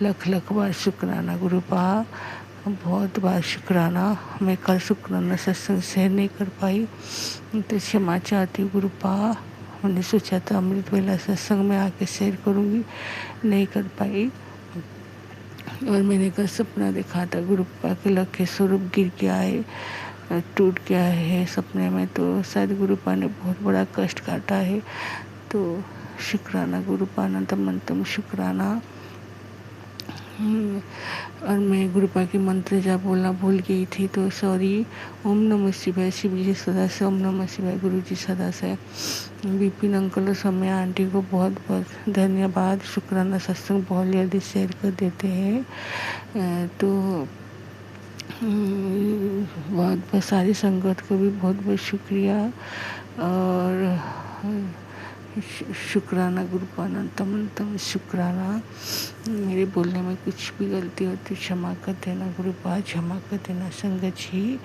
लख बार शुक्राना गुरुपा, बहुत बार शुक्राना। मैं कल शुक्राना सत्संग शेयर नहीं कर पाई, तो क्षमा चाहती हूँ गुरुपा। मैंने सोचा था अमृत वेला सत्संग में आके शेयर करूँगी, नहीं कर पाई। और मैंने कल सपना देखा था गुरुपा के लखे स्वरूप गिर के आए, टूट गया है सपने में, तो शायद गुरुपा ने बहुत बड़ा कष्ट काटा है। तो शुक्राना गुरुपा, अनंतम अनंतम शुक्राना। और मैं गुरुपा की मंत्र जाप बोलना भूल गई थी, तो सॉरी। ओम नमः शिवाय शिव जी सदा से, ओम नमः शिवाय गुरु जी सदा से। विपिन अंकल और सौम्या आंटी को बहुत बहुत धन्यवाद। शुक्राना सत्संग बहुत जल्दी शेयर कर देते हैं। तो बहुत बहुत सारी संगत को भी बहुत बहुत शुक्रिया। और शुक्राना गुरुपा, अनंतम अनंतम शुक्राना। मेरे बोलने में कुछ भी गलती होती क्षमा कर देना गुरुपा, क्षमा कर देना संगत जी।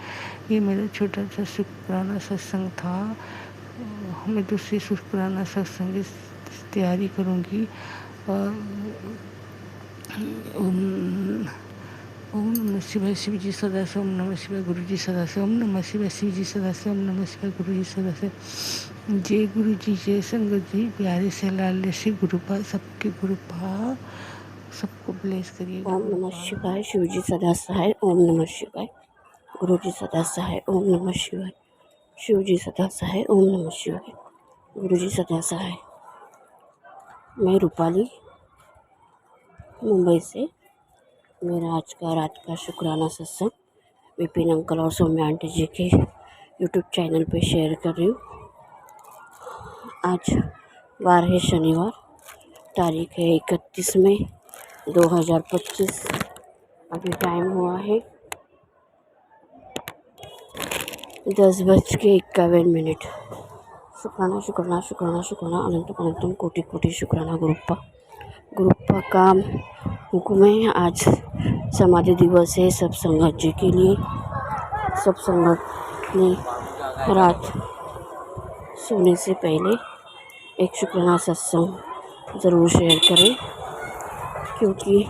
ये मेरा छोटा सा शुक्राना सत्संग था। मैं दूसरी शुक्राना सत्संग की तैयारी करूँगी। और ओम नमः शिवाय शिव जी सदा से, ओम नमः शिवाय गुरु जी सदा से, ओम नमः शिवाय शिव जी सदा से, ओम नमः शिवाय गुरु जी सदा से। जय गुरु जी, जय संगत जी, प्यारे से लाल से गुरुपा, सबके गुरुपा, सबको ब्लेस करिएगा ओम नमः गुरुपा। शिवाय। शिवजी सदा सहाय। ओम नमः शिवाय। गुरु जी सदा सहाय। ओम नमः शिवाय। शिवजी सदा सहाय। ओम नमः शिवाय। गुरु जी सदा सहाय। मैं रूपाली, मुंबई से। मेरा आज का रात का शुक्राना सत्संग विपिन अंकल और सौम्या आंटी जी के यूट्यूब चैनल पे शेयर कर रही हूँ। आज वार है शनिवार, तारीख है 31 मई 2025। अभी टाइम हुआ है 10:51। शुक्राना शुक्राना शुक्राना शुक्राना अनंतम अनंतम कोटि कोटि शुक्राना गुरुप्पा। गुरुप्पा का हुक्म है, आज समाधि दिवस है सब संगत जी के लिए। सब संगत ने रात सोने से पहले एक शुक्राना सत्संग ज़रूर शेयर करें, क्योंकि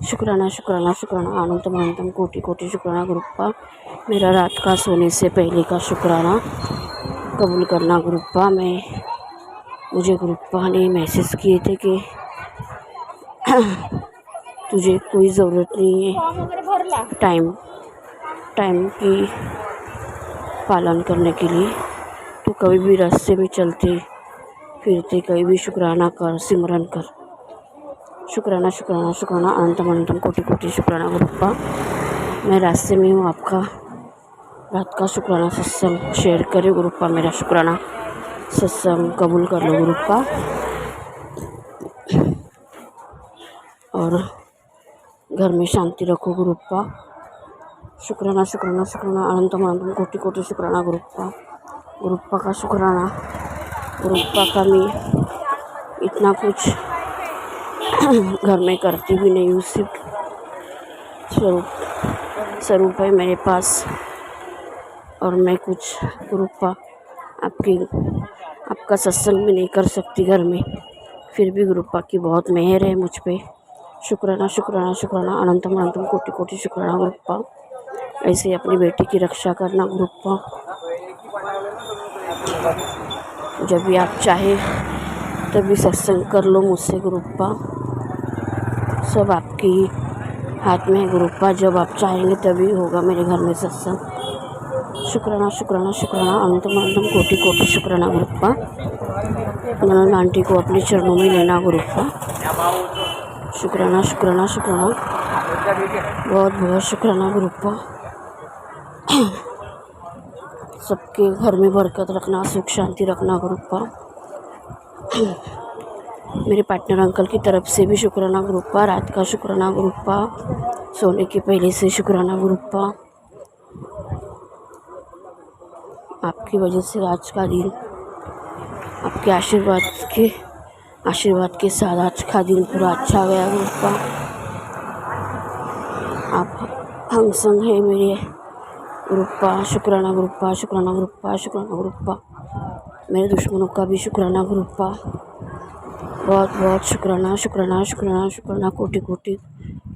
शुक्राना शुक्राना शुक्राना अनंतम अनंतम कोटि कोटि शुक्राना गुरुप्पा। मेरा रात का सोने से पहले का शुक्राना कबूल करना गुरुप्पा। मुझे गुरुप्पा ने मैसेज किए थे कि तुझे कोई ज़रूरत नहीं है टाइम की पालन करने के लिए। तो कभी भी रास्ते में चलते फिरते कहीं भी शुक्राना कर, सिमरन कर। शुक्राना शुक्राना शुक्राना अनंतम अनंतम कोटि कोटि शुक्राना गुरुप्पा। मैं रास्ते में हूँ, आपका रात का शुक्राना सत्संग शेयर करे गुरुप्पा। मेरा शुक्राना सत्संग कबूल कर लो गुरुप्पा, और घर में शांति रखो गुरुप्पा। शुक्राना शुक्राना शुक्राना अनंतम अनंतम कोटि कोटि शुक्राना गुरुप्पा। गुरुप्पा का शुक्राना। गुरुप्पा का मैं इतना कुछ घर में करती भी नहीं हूँ, सिर्फ स्वरूप है मेरे पास, और मैं कुछ गुरुप्पा आपका सत्संग भी नहीं कर सकती घर में, फिर भी गुरुप्पा की बहुत मेहर है मुझ पे। शुक्राना शुक्राना शुक्राना अनंतम अनंतम कोटि कोटि शुक्राना गुरुप्पा। ऐसे अपनी बेटी की रक्षा करना गुरुप्पा। जब भी आप चाहे तभी सत्संग कर लो मुझसे गुरुप्पा। सब आपके हाथ में है गुरुप्पा, जब आप चाहेंगे तभी होगा मेरे घर में सत्संग। शुक्राना शुक्राना शुक्राना अनंतम अनंतम कोटि कोटि शुक्राना गुरुप्पा। ननद आंटी को अपने चरणों में लेना गुरुप्पा। शुक्राना शुक्राना शुक्राना, बहुत बहुत शुक्राना गुरुप्पा। सबके घर में बरकत रखना, सुख शांति रखना गुरुप्पा। मेरे पार्टनर अंकल की तरफ से भी शुक्राना गुरुप्पा। रात का शुक्राना गुरुप्पा। सोने के पहले से शुक्राना गुरुप्पा। आपकी वजह से आज का दिन आपके आशीर्वाद के साथ आज का दिन पूरा अच्छा गया गुरुप्पा। आप हम संग है मेरे गुरुप्पा। शुक्राना गुरुप्पा, शुक्राना गुरुप्पा, शुक्राना गुरुप्पा। मेरे दुश्मनों का भी शुक्राना गुरुप्पा। बहुत बहुत शुक्राना शुक्राना शुक्राना शुक्राना कोटि कोटि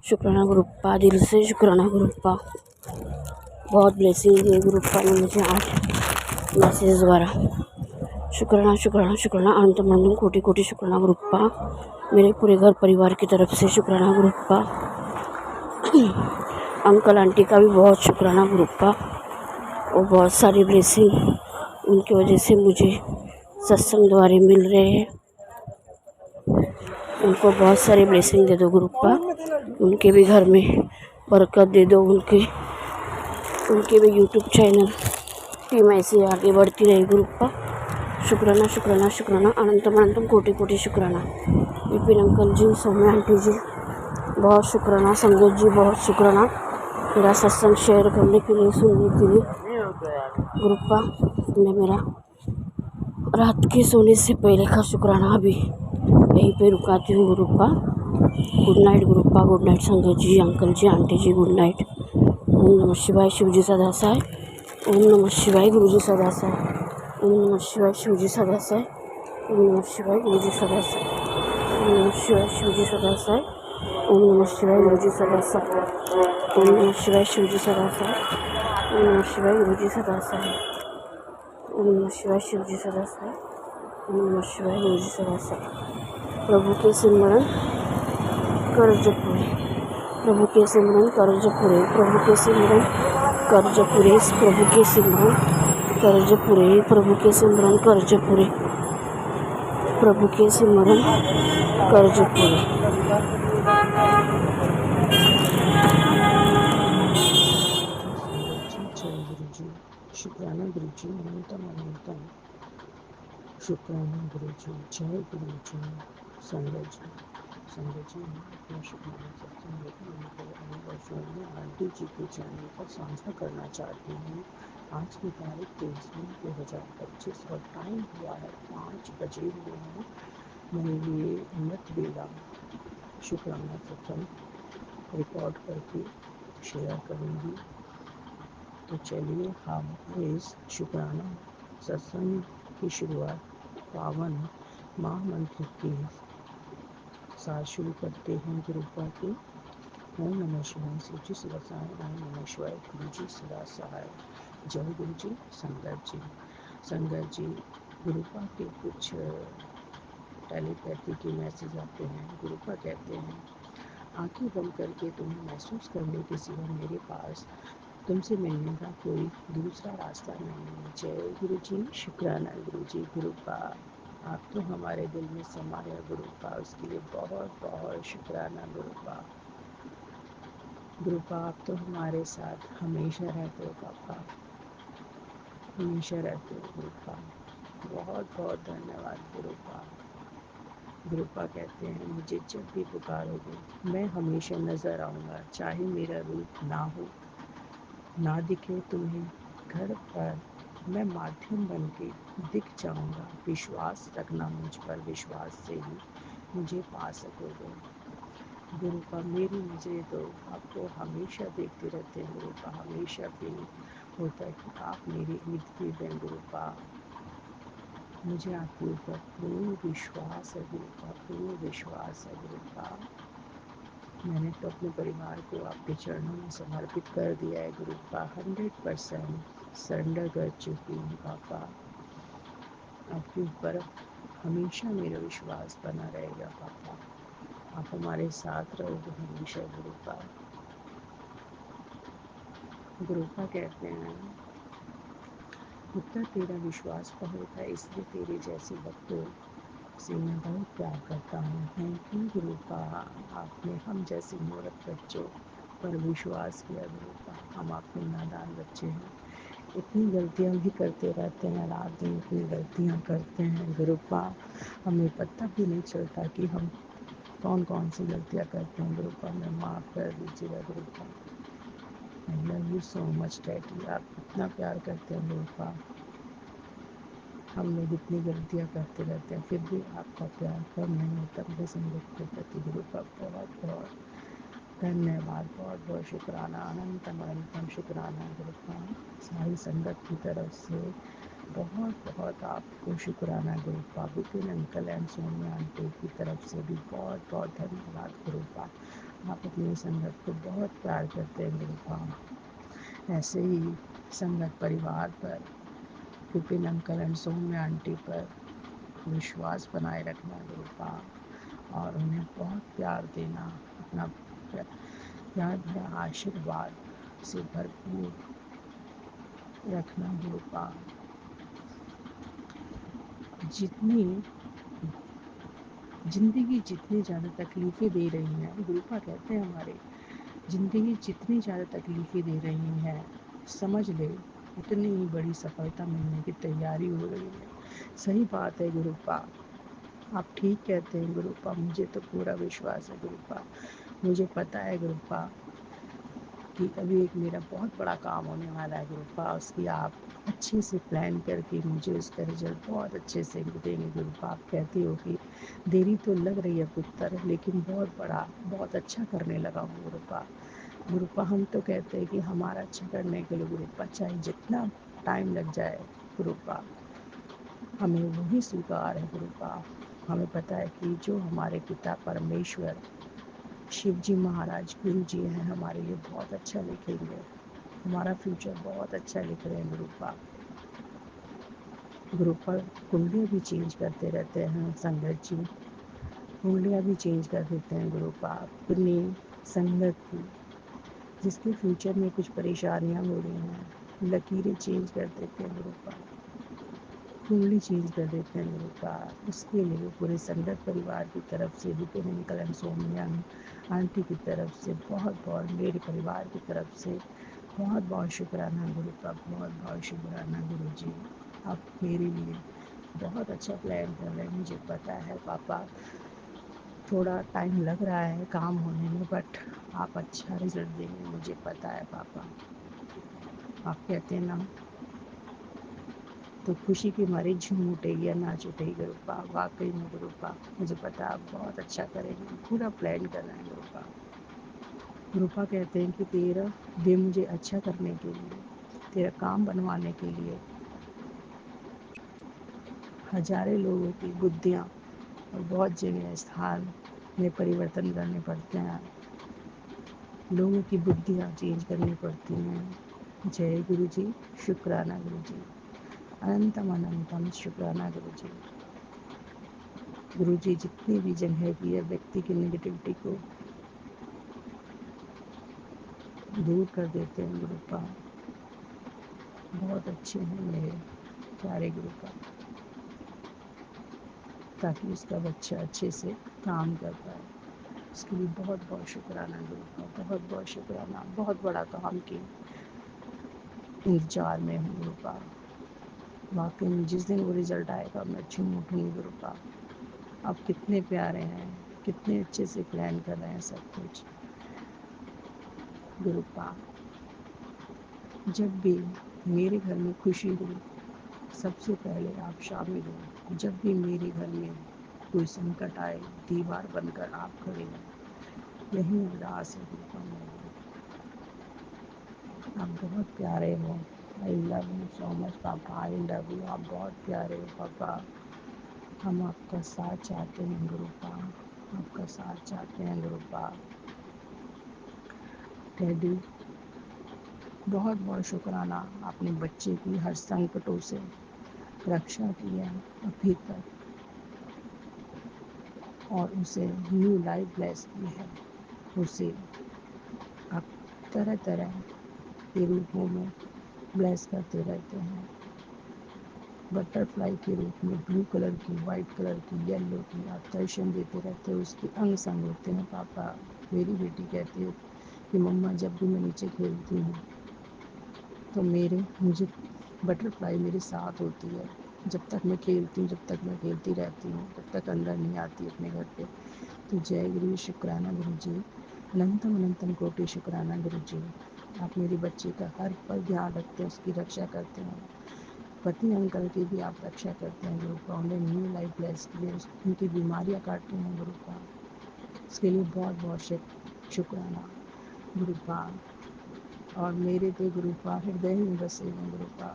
शुक्राना गुरुप्पा। दिल से शुक्राना गुरुप्पा। बहुत ब्लेसिंग दिए गुरुप्पा ने मुझे आज मैसेज द्वारा। शुक्राना शुक्राना शुक्राना अनंतम अनंतम कोटि कोटि शुक्राना गुरुप्पा। मेरे पूरे घर परिवार की तरफ से शुक्राना गुरुप्पा। अंकल आंटी का भी बहुत शुक्राना गुरुप्पा। और बहुत सारी ब्लेसिंग उनकी वजह से मुझे सत्संग द्वारा मिल रहे हैं। उनको बहुत सारी ब्लेसिंग दे दो गुरुप्पा। उनके भी घर में बरकत दे दो। उनके भी यूट्यूब चैनल टीम ऐसे आगे बढ़ती रहे गुरुप्पा। शुक्राना शुक्राना शुक्राना अनंतम अनंतम कोटि कोटि शुक्राना। विपिन अंकल जी, सौम्या आंटी जी, बहुत शुक्राना। संगत जी, बहुत शुक्राना मेरा सत्संग शेयर करने के लिए, सुनने के लिए गुरुप्पा। मैं मेरा रात के सोने से पहले का शुक्राना अभी यहीं पे रुकाती हूँ गुरुप्पा। गुड नाइट गुरुप्पा, गुड नाइट संगत जी, अंकल जी, आंटी जी, गुड नाइट। ओम नमः शिवाय। शिवजी सदा सहाय। ओम नमः शिवाय। गुरुजी सदा सहाय। ओम नमः शिवाय। शिवजी सदा सहाय। ओम नमः शिवाय। गुरुजी सदा सहाय। ओम नमः शिवाय। शिवजी सदा सहाय। ओम नमः शिवाय। गुरुजी सदा सहाय। ओम नमः शिवाय। शिवजी सदा सहाय। ओम नमः शिवाय। गुरुजी सदा सहाय। ओम नमः शिवाय शिव जी सदा सहाय। ओम नमः शिवाय गुरु जी सदा सहाय। प्रभु के सिमरन कर्ज पूरे, प्रभु के सिमरन कर्ज पूरे, प्रभु के सिमरन कर्ज पूरे, प्रभु के सिमरन कर्ज पूरे, प्रभु के सिमरन कर्ज पूरे, प्रभु के सिमरन कर्ज पूरे। जय गुरु जी, शुक्राना गुरु जी, अनंतम अनंतम शुक्राना गुरु जी, जय गुरु जी। संगत जी, संगत जी, मैं अपना शुक्राना सत्संग के अनुभव में आंटी जी के चैनल पर साझा करना चाहती हूँ। आज की तारीख 23 मई 2025 और टाइम हुआ है 5 बजे हुए हैं। मैं ये अमृत बेला शुक्राना सत्संग रिकॉर्ड करके शेयर करूँगी। तो चलिए हम इस शुक्राना सत्संग की शुरुआत पावन महामंत्र के साथ शुरू करते हैं। गुरुपा के ओम नमः शिवाय शिव जी सदा सहाय, ओम नमः शिवाय गुरु जी सदा सहाय। जय गुरु जी। संगत जी, गुरुपा के कुछ टेलीपैथी के मैसेज आते हैं। गुरुपा कहते हैं, आंखें बंद करके तुम्हें महसूस करने के सिवा मेरे पास तुमसे मिलने का कोई दूसरा रास्ता नहीं है। जय गुरु जी। शुक्राना गुरु जी। गुरुपा, आप तो हमारे दिल में समाया गुरुपा, उसके लिए बहुत बहुत शुक्राना गुरुपा। गुरुपा, आप तो हमारे साथ हमेशा रहते हो पापा, हमेशा रहते हो गुरुपा, बहुत बहुत धन्यवाद गुरुपा। गुरुपा कहते हैं, मुझे जब भी पुकारोगे मैं हमेशा नज़र आऊँगा, चाहे मेरा रूप ना दिखे तुम्हें घर पर, मैं माध्यम बन के दिख जाऊंगा। विश्वास रखना मुझ पर, विश्वास से ही मुझे पा सकोगे। गुरुपा, मेरी नज़रें तो आपको हमेशा देखते रहते हैं गुरुपा, हमेशा फील होता है कि आप मेरे इर्द गिर्द हैं गुरुपा। मुझे आपके ऊपर पूर्ण विश्वास है गुरुपा, पूर्ण विश्वास है गुरुपा। मैंने तो अपने परिवार को आपके चरणों में समर्पित कर दिया है गुरुपा, 100% सरेंडर कर चुकी हूँ पापा। आपके ऊपर हमेशा मेरा विश्वास बना रहेगा पापा, आप हमारे साथ रहोगे हमेशा गुरुपा। गुरुपा कहते हैं, पुत्र तेरा विश्वास बहुत है, इसलिए तेरे जैसे भक्तों से मैं बहुत प्यार करता हूँ। थैंक यू गुरुपा, आपने हम जैसे मूर्ख बच्चों पर विश्वास किया गुरुपा। हम आपके नादान बच्चे हैं, इतनी गलतियाँ भी करते रहते हैं, रात दिन इतनी गलतियाँ करते हैं गुरुपा, हमें पता भी नहीं चलता कि हम कौन कौन सी गलतियाँ करते हैं गुरुपा। हमें माफ़ कर दीजिएगा Gurupa. I love you so much daddy, आप इतना प्यार करते हैं गुरुपा। हम लोग इतनी गलतियाँ करते रहते हैं, फिर भी आपका प्यार कम नहीं होता मेरे संगत के प्रति गुरुपा। बहुत बहुत धन्यवाद, बहुत बहुत शुक्राना, अनंतम अनंतम शुक्राना गुरुपा। सारी संगत की तरफ से बहुत बहुत आपको शुक्राना Gurupa. Vipin uncle and Sonia aunty की तरफ से भी बहुत बहुत धन्यवाद गुरुपा। आप अपनी संगत को बहुत प्यार करते हैं गुरुपा। ऐसे ही संगत परिवार पर, Vipin uncle and Sonia aunty पर विश्वास बनाए रखना गुरुपा, और उन्हें बहुत प्यार देना, अपना प्यार भरा आशीर्वाद से भरपूर रखना गुरुपा। जिंदगी जितनी ज़्यादा तकलीफ़ें दे रही हैं, गुरुपा कहते हैं हमारे, ज़िंदगी जितनी ज़्यादा तकलीफ़ें दे रही हैं, समझ ले उतनी ही बड़ी सफलता मिलने की तैयारी हो रही है। सही बात है गुरुपा, आप ठीक कहते हैं गुरुपा, मुझे तो पूरा विश्वास है गुरुपा। मुझे पता है गुरुपा कि अभी एक मेरा बहुत बड़ा काम होने वाला है गुरुपा, उसकी आप अच्छे से प्लान करके मुझे उसका रिजल्ट बहुत अच्छे से देंगे गुरुपा। आप कहती हो कि देरी तो लग रही है पुत्र, लेकिन बहुत बड़ा बहुत अच्छा करने लगा हूँ गुरुपा। गुरुपा, हम तो कहते हैं कि हमारा अच्छा करने के लिए गुरुपा चाहे जितना टाइम लग जाए गुरुपा, हमें वही स्वीकार है गुरुपा। हमें पता है कि जो हमारे पिता परमेश्वर शिव जी महाराज गुरु जी हैं, हमारे लिए बहुत अच्छा लिखेंगे, हमारा फ्यूचर बहुत अच्छा लिख रहे हैं गुरुपा। ग्रुप पर कुंडलियाँ भी चेंज करते रहते हैं संगत जी, कुंडलियाँ भी चेंज कर देते हैं ग्रुप अपनी संगत की, जिसके फ्यूचर में कुछ परेशानियाँ हो रही हैं, लकीरें चेंज कर देते हैं ग्रुप, कुंडली चेंज कर देते हैं ग्रुप। उसके लिए पूरे संगत परिवार की तरफ से Vipin uncle and Sonia aunty की तरफ से बहुत बहुत, मेरे परिवार की तरफ से बहुत बहुत शुक्राना गुरु का, बहुत बहुत शुक्राना गुरु जी। आप मेरे लिए बहुत अच्छा प्लान कर रहे हैं, मुझे पता है पापा, थोड़ा टाइम लग रहा है काम होने में, बट आप अच्छा रिजल्ट देंगे, मुझे पता है पापा। आप कहते हैं ना तो खुशी के मारे झूम उठेगी या नाच उठेगी गुरुपा, वाकई में गुरुपा मुझे पता आप बहुत अच्छा करेंगे, पूरा प्लान कर रहे हैं गुरुपा। गुरुपा कहते हैं कि तेरा दे मुझे अच्छा करने के लिए, तेरा काम बनवाने के लिए हजारों लोगों की बुद्धियाँ और बहुत जगह स्थान में परिवर्तन करने पड़ते हैं, लोगों की बुद्धियाँ चेंज करनी पड़ती हैं। जय गुरु जी, शुक्राना गुरु जी, अनंतम अनंतम शुक्राना गुरु जी। गुरु जी जितनी भी जगह की है व्यक्ति की नेगेटिविटी को दूर कर देते हैं गुरुपा, बहुत अच्छे हैं मेरे प्यारे गुरुपा, ताकि उसका बच्चा अच्छे से काम कर पाए। उसके लिए बहुत बहुत शुक्राना गुरुपा, बहुत बहुत शुक्राना, बहुत बड़ा काम की इंतजार में हूँ गुरुपा। वाकई में जिस दिन वो रिज़ल्ट आएगा मैं झूम उठूँगी गुरुपा। आप कितने प्यारे हैं, कितने अच्छे से प्लान कर रहे हैं सब कुछ गुरुपा। जब भी मेरे घर में खुशी हो, सबसे पहले आप शामिल हो। जब भी मेरे घर में कोई संकट आए, दीवार बनकर आप खड़े हो, यही अरदास है गुरुपा मेरी। आप बहुत प्यारे हो, आई लव यू सो मच पापा, आई लव यू, आप बहुत प्यारे हो पापा। हम आपका साथ चाहते हैं गुरुपा, आपका साथ चाहते हैं गुरुपा। डैडी बहुत बहुत शुक्राना, आपने बच्चे की हर संकटों से रक्षा की है अभी तक, और उसे न्यू लाइफ ब्लेस की है। उसे आप तरह तरह के रूपों में ब्लेस करते रहते हैं, बटरफ्लाई के रूप में, ब्लू कलर की, वाइट कलर की, येलो की, आप दर्शन देते रहते हो, उसके अंग संग होते हैं पापा। मेरी बेटी कहती है कि मम्मा जब भी मैं नीचे खेलती हूँ तो मुझे बटरफ्लाई मेरे साथ होती है, जब तक मैं खेलती हूँ, जब तक मैं खेलती रहती हूँ, जब तक अंदर नहीं आती अपने घर पे। तो जय गुरु, शुक्राना गुरु जी, अनंतम अनंतम कोटि शुक्राना गुरु जी। आप मेरे बच्चे का हर पल ध्यान रखते हैं, उसकी रक्षा करते हैं, पति अंकल की भी आप रक्षा करते हैं गुरुपा, उन्हें न्यू लाइफ ब्लेस किए, उनकी बीमारियाँ काटते हैं गुरुपा, उसके लिए बहुत बहुत शुक्राना गुरुपा। और मेरे तो गुरुपा हृदय में बसे हैं गुरुपा,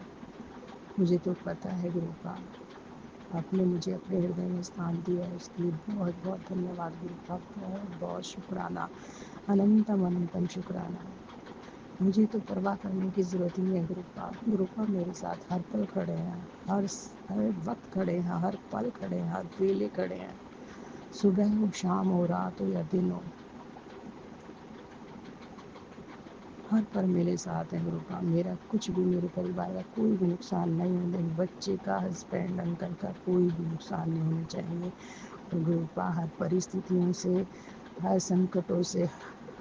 मुझे तो पता है गुरुपा, आपने मुझे अपने हृदय में स्थान दिया है, उसके लिए बहुत बहुत धन्यवाद गुरुपा, बहुत बहुत शुक्राना, अनंतम अनंतम शुक्राना। मुझे तो परवाह करने की ज़रूरत ही नहीं है गुरुपा, गुरुपा मेरे साथ हर पल खड़े हैं, हर वक्त खड़े हैं, हर पल खड़े हैं, हर वेले खड़े हैं, सुबह हो, शाम हो, रात हो या दिन हो, हर पल मेरे साथ है गुरुपा। मेरा कुछ भी, मेरे परिवार का कोई भी नुकसान नहीं होने, बच्चे का, हस्बैंड अंकल का कोई भी नुकसान नहीं होना चाहिए। और गुरुपा हर परिस्थितियों से, हर संकटों से,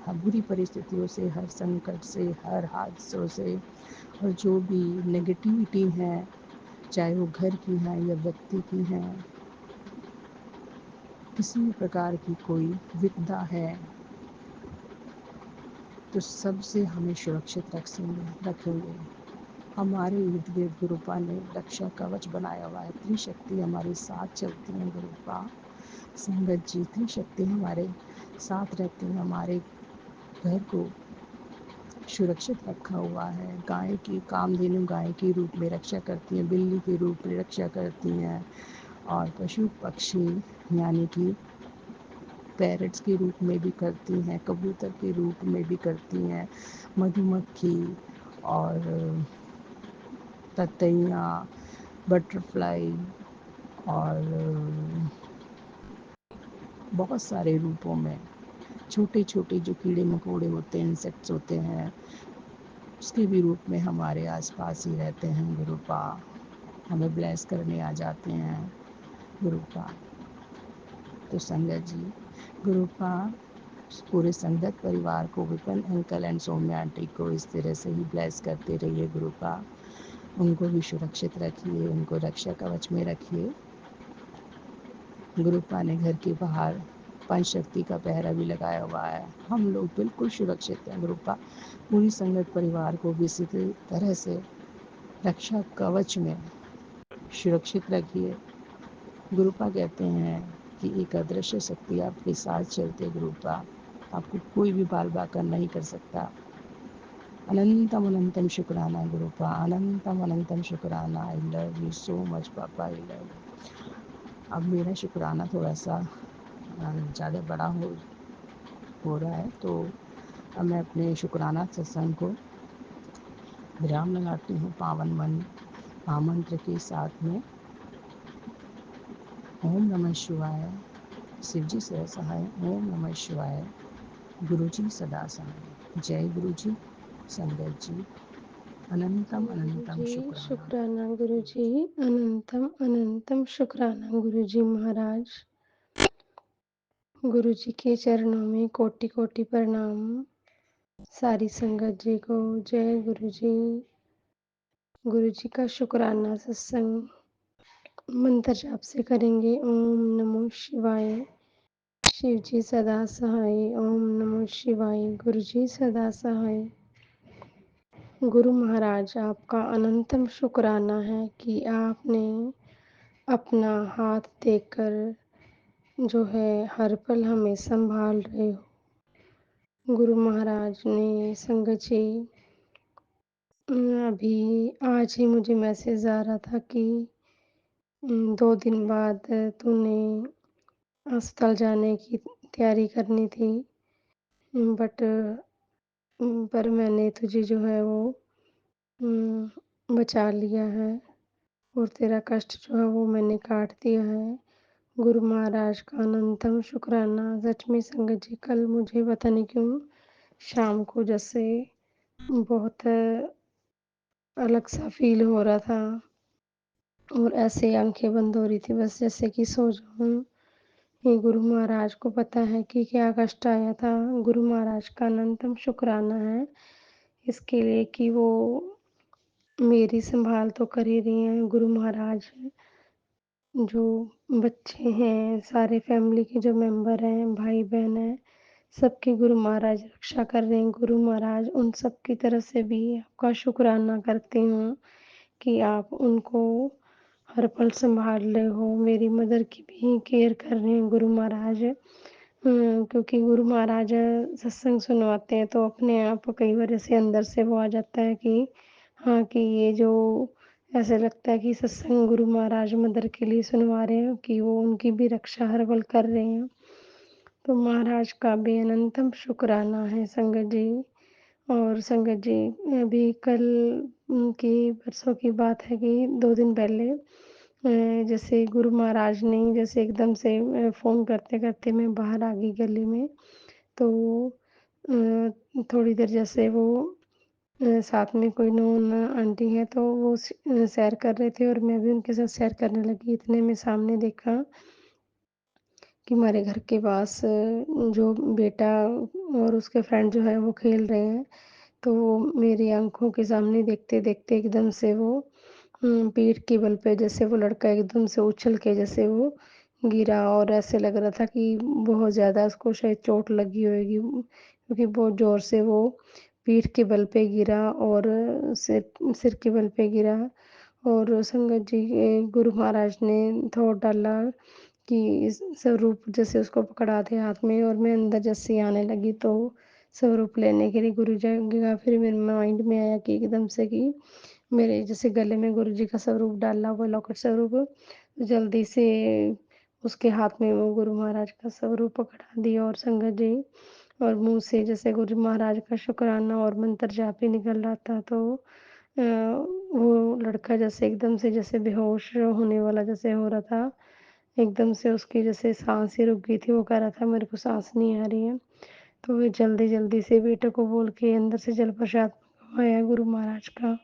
हर बुरी परिस्थितियों से, हर संकट से, हर हादसों से, और जो भी नेगेटिविटी है, चाहे वो घर की है या व्यक्ति की है, किसी भी प्रकार की कोई विपदा है, तो सबसे हमें सुरक्षित रखेंगे। हमारे इर्द गिर्द गुरुपा ने रक्षा कवच बनाया हुआ है, त्रिशक्ति हमारे साथ चलती हैं गुरुपा, संगत जी त्रिशक्ति हमारे साथ रहती हैं, हमारे घर को सुरक्षित रखा हुआ है। गाय की, कामधेनु गाय के रूप में रक्षा करती हैं, बिल्ली के रूप में रक्षा करती हैं, और पशु पक्षी यानी कि पैरट्स के रूप में भी करती हैं, कबूतर के रूप में भी करती हैं, मधुमक्खी और ततैया, बटरफ्लाई और बहुत सारे रूपों में, छोटे छोटे जो कीड़े मकोड़े होते हैं, इंसेक्ट्स होते हैं, उसके भी रूप में हमारे आसपास ही रहते हैं गुरुपा। हमें ब्लेस करने आ जाते हैं गुरुपा। तो संगत जी, गुरुपा पूरे संगत परिवार को, Vipin uncle and Saumya aunty को इस तरह से ही ब्लेस करते रहिए गुरुपा। उनको भी सुरक्षित रखिए, उनको रक्षा कवच में रखिए। गुरुपा ने घर के बाहर पंचशक्ति का पहरा भी लगाया हुआ है। हम लोग बिल्कुल सुरक्षित हैं गुरुपा। पूरी संगत परिवार को भी इसी तरह से रक्षा कवच में सुरक्षित रखिए। गुरुपा कहते हैं कि एक अदृश्य शक्ति आपके साथ चलते गुरुपा, आपको कोई भी बाल बाका नहीं कर सकता। अनंतम अनंतम शुक्राना गुरुपा, अनंतम अनंतम शुक्राना। आई लव यू सो मच पापा, आई लव यू। अब मेरा शुक्राना थोड़ा सा ज़्यादा बड़ा हो रहा है, तो अब मैं अपने शुक्राना सत्संग को विराम लगाती हूँ पावन मन महामंत्र के साथ में। ओम नमः शिवाय। शिवजी सदा सहाय। ओम नमः शिवाय। गुरुजी सदा सहाय। जय गुरुजी। संगत जी, अनंतम जय अनंतम गुरुजी, शुक्राना। शुक्राना गुरुजी, अनंतम अनंतम शुक्राना गुरुजी महाराज। गुरुजी के चरणों में कोटि कोटि प्रणाम। सारी संगत जी को जय गुरुजी। गुरुजी का शुक्राना सत्संग मंत्र जाप से करेंगे। ओम नमो शिवाय। शिवजी सदा सहाय। ओम नमो शिवाय। गुरुजी सदा सहाय। गुरु महाराज, आपका अनंतम शुक्राना है कि आपने अपना हाथ देकर जो है हर पल हमें संभाल रहे हो। गुरु महाराज ने संगत जी, अभी आज ही मुझे मैसेज आ रहा था कि 2 दिन बाद तूने अस्पताल जाने की तैयारी करनी थी, बट पर मैंने तुझे जो है वो बचा लिया है और तेरा कष्ट जो है वो मैंने काट दिया है। गुरु महाराज का अनंतम शुक्राना। सच में संगत जी, कल मुझे पता नहीं क्यों शाम को जैसे बहुत अलग सा फील हो रहा था और ऐसे आंखें बंद हो रही थी बस जैसे कि सो जाऊं। ये गुरु महाराज को पता है कि क्या कष्ट आया था। गुरु महाराज का अनंतम शुक्राना है इसके लिए कि वो मेरी संभाल तो कर ही रही हैं। गुरु महाराज जो बच्चे हैं, सारे फैमिली के जो मेंबर हैं, भाई बहन हैं, सबकी गुरु महाराज रक्षा कर रहे हैं। गुरु महाराज उन सब की तरफ से भी आपका शुक्राना करती हूँ कि आप उनको हर पल संभाल रहे हो। मेरी मदर की भी केयर कर रहे हैं गुरु महाराज। क्योंकि गुरु महाराज सत्संग सुनवाते हैं तो अपने आप कई बार ऐसे अंदर से वो आ जाता है कि हाँ, कि ये जो ऐसे लगता है कि सत्संग गुरु महाराज मदर के लिए सुनवा रहे हैं, कि वो उनकी भी रक्षा हर पल कर रहे हैं। तो महाराज का भी अनंतम शुक्राना है संगत जी। और संगत जी, अभी कल की परसों की बात है कि 2 दिन पहले जैसे गुरु महाराज ने जैसे एकदम से फ़ोन करते-करते मैं बाहर आ गई गली में, तो थोड़ी देर जैसे वो साथ में कोई नोन आंटी है तो वो सैर कर रहे थे और मैं भी उनके साथ सैर करने लगी। इतने में सामने देखा कि हमारे घर के पास जो बेटा और उसके फ्रेंड जो है वो खेल रहे हैं। तो वो मेरी आँखों के सामने देखते-देखते एकदम से वो पीठ के बल पे जैसे वो लड़का एकदम से उछल के जैसे वो गिरा और ऐसे लग रहा था कि बहुत ज़्यादा उसको शायद चोट लगी होएगी, क्योंकि बहुत ज़ोर से वो पीठ के बल पे गिरा और सिर सिर के बल पे गिरा। और संगत जी, गुरु महाराज ने थोड़ा डाला कि इस स्वरूप जैसे उसको पकड़ा थे हाथ में और मैं अंदर जैसे आने लगी तो स्वरूप लेने के लिए गुरु जी का फिर मेरे माइंड में आया कि एकदम से कि मेरे जैसे गले में गुरु जी का स्वरूप डाला हुआ लॉकेट स्वरूप, जल्दी से उसके हाथ में वो गुरु महाराज का स्वरूप पकड़ा दिया और संगत जी, और मुँह से जैसे गुरु महाराज का शुक्राना और मंत्र जाप ही निकल रहा था। तो वो लड़का जैसे एकदम से जैसे बेहोश होने वाला जैसे हो रहा था। एकदम से उसकी जैसे साँस ही रुक गई थी, वो कह रहा था मेरे को साँस नहीं आ रही है। तो वे जल्दी-जल्दी से बेटे को बोल के अंदर से जल प्रसाद मंगवाया गुरु महाराज का।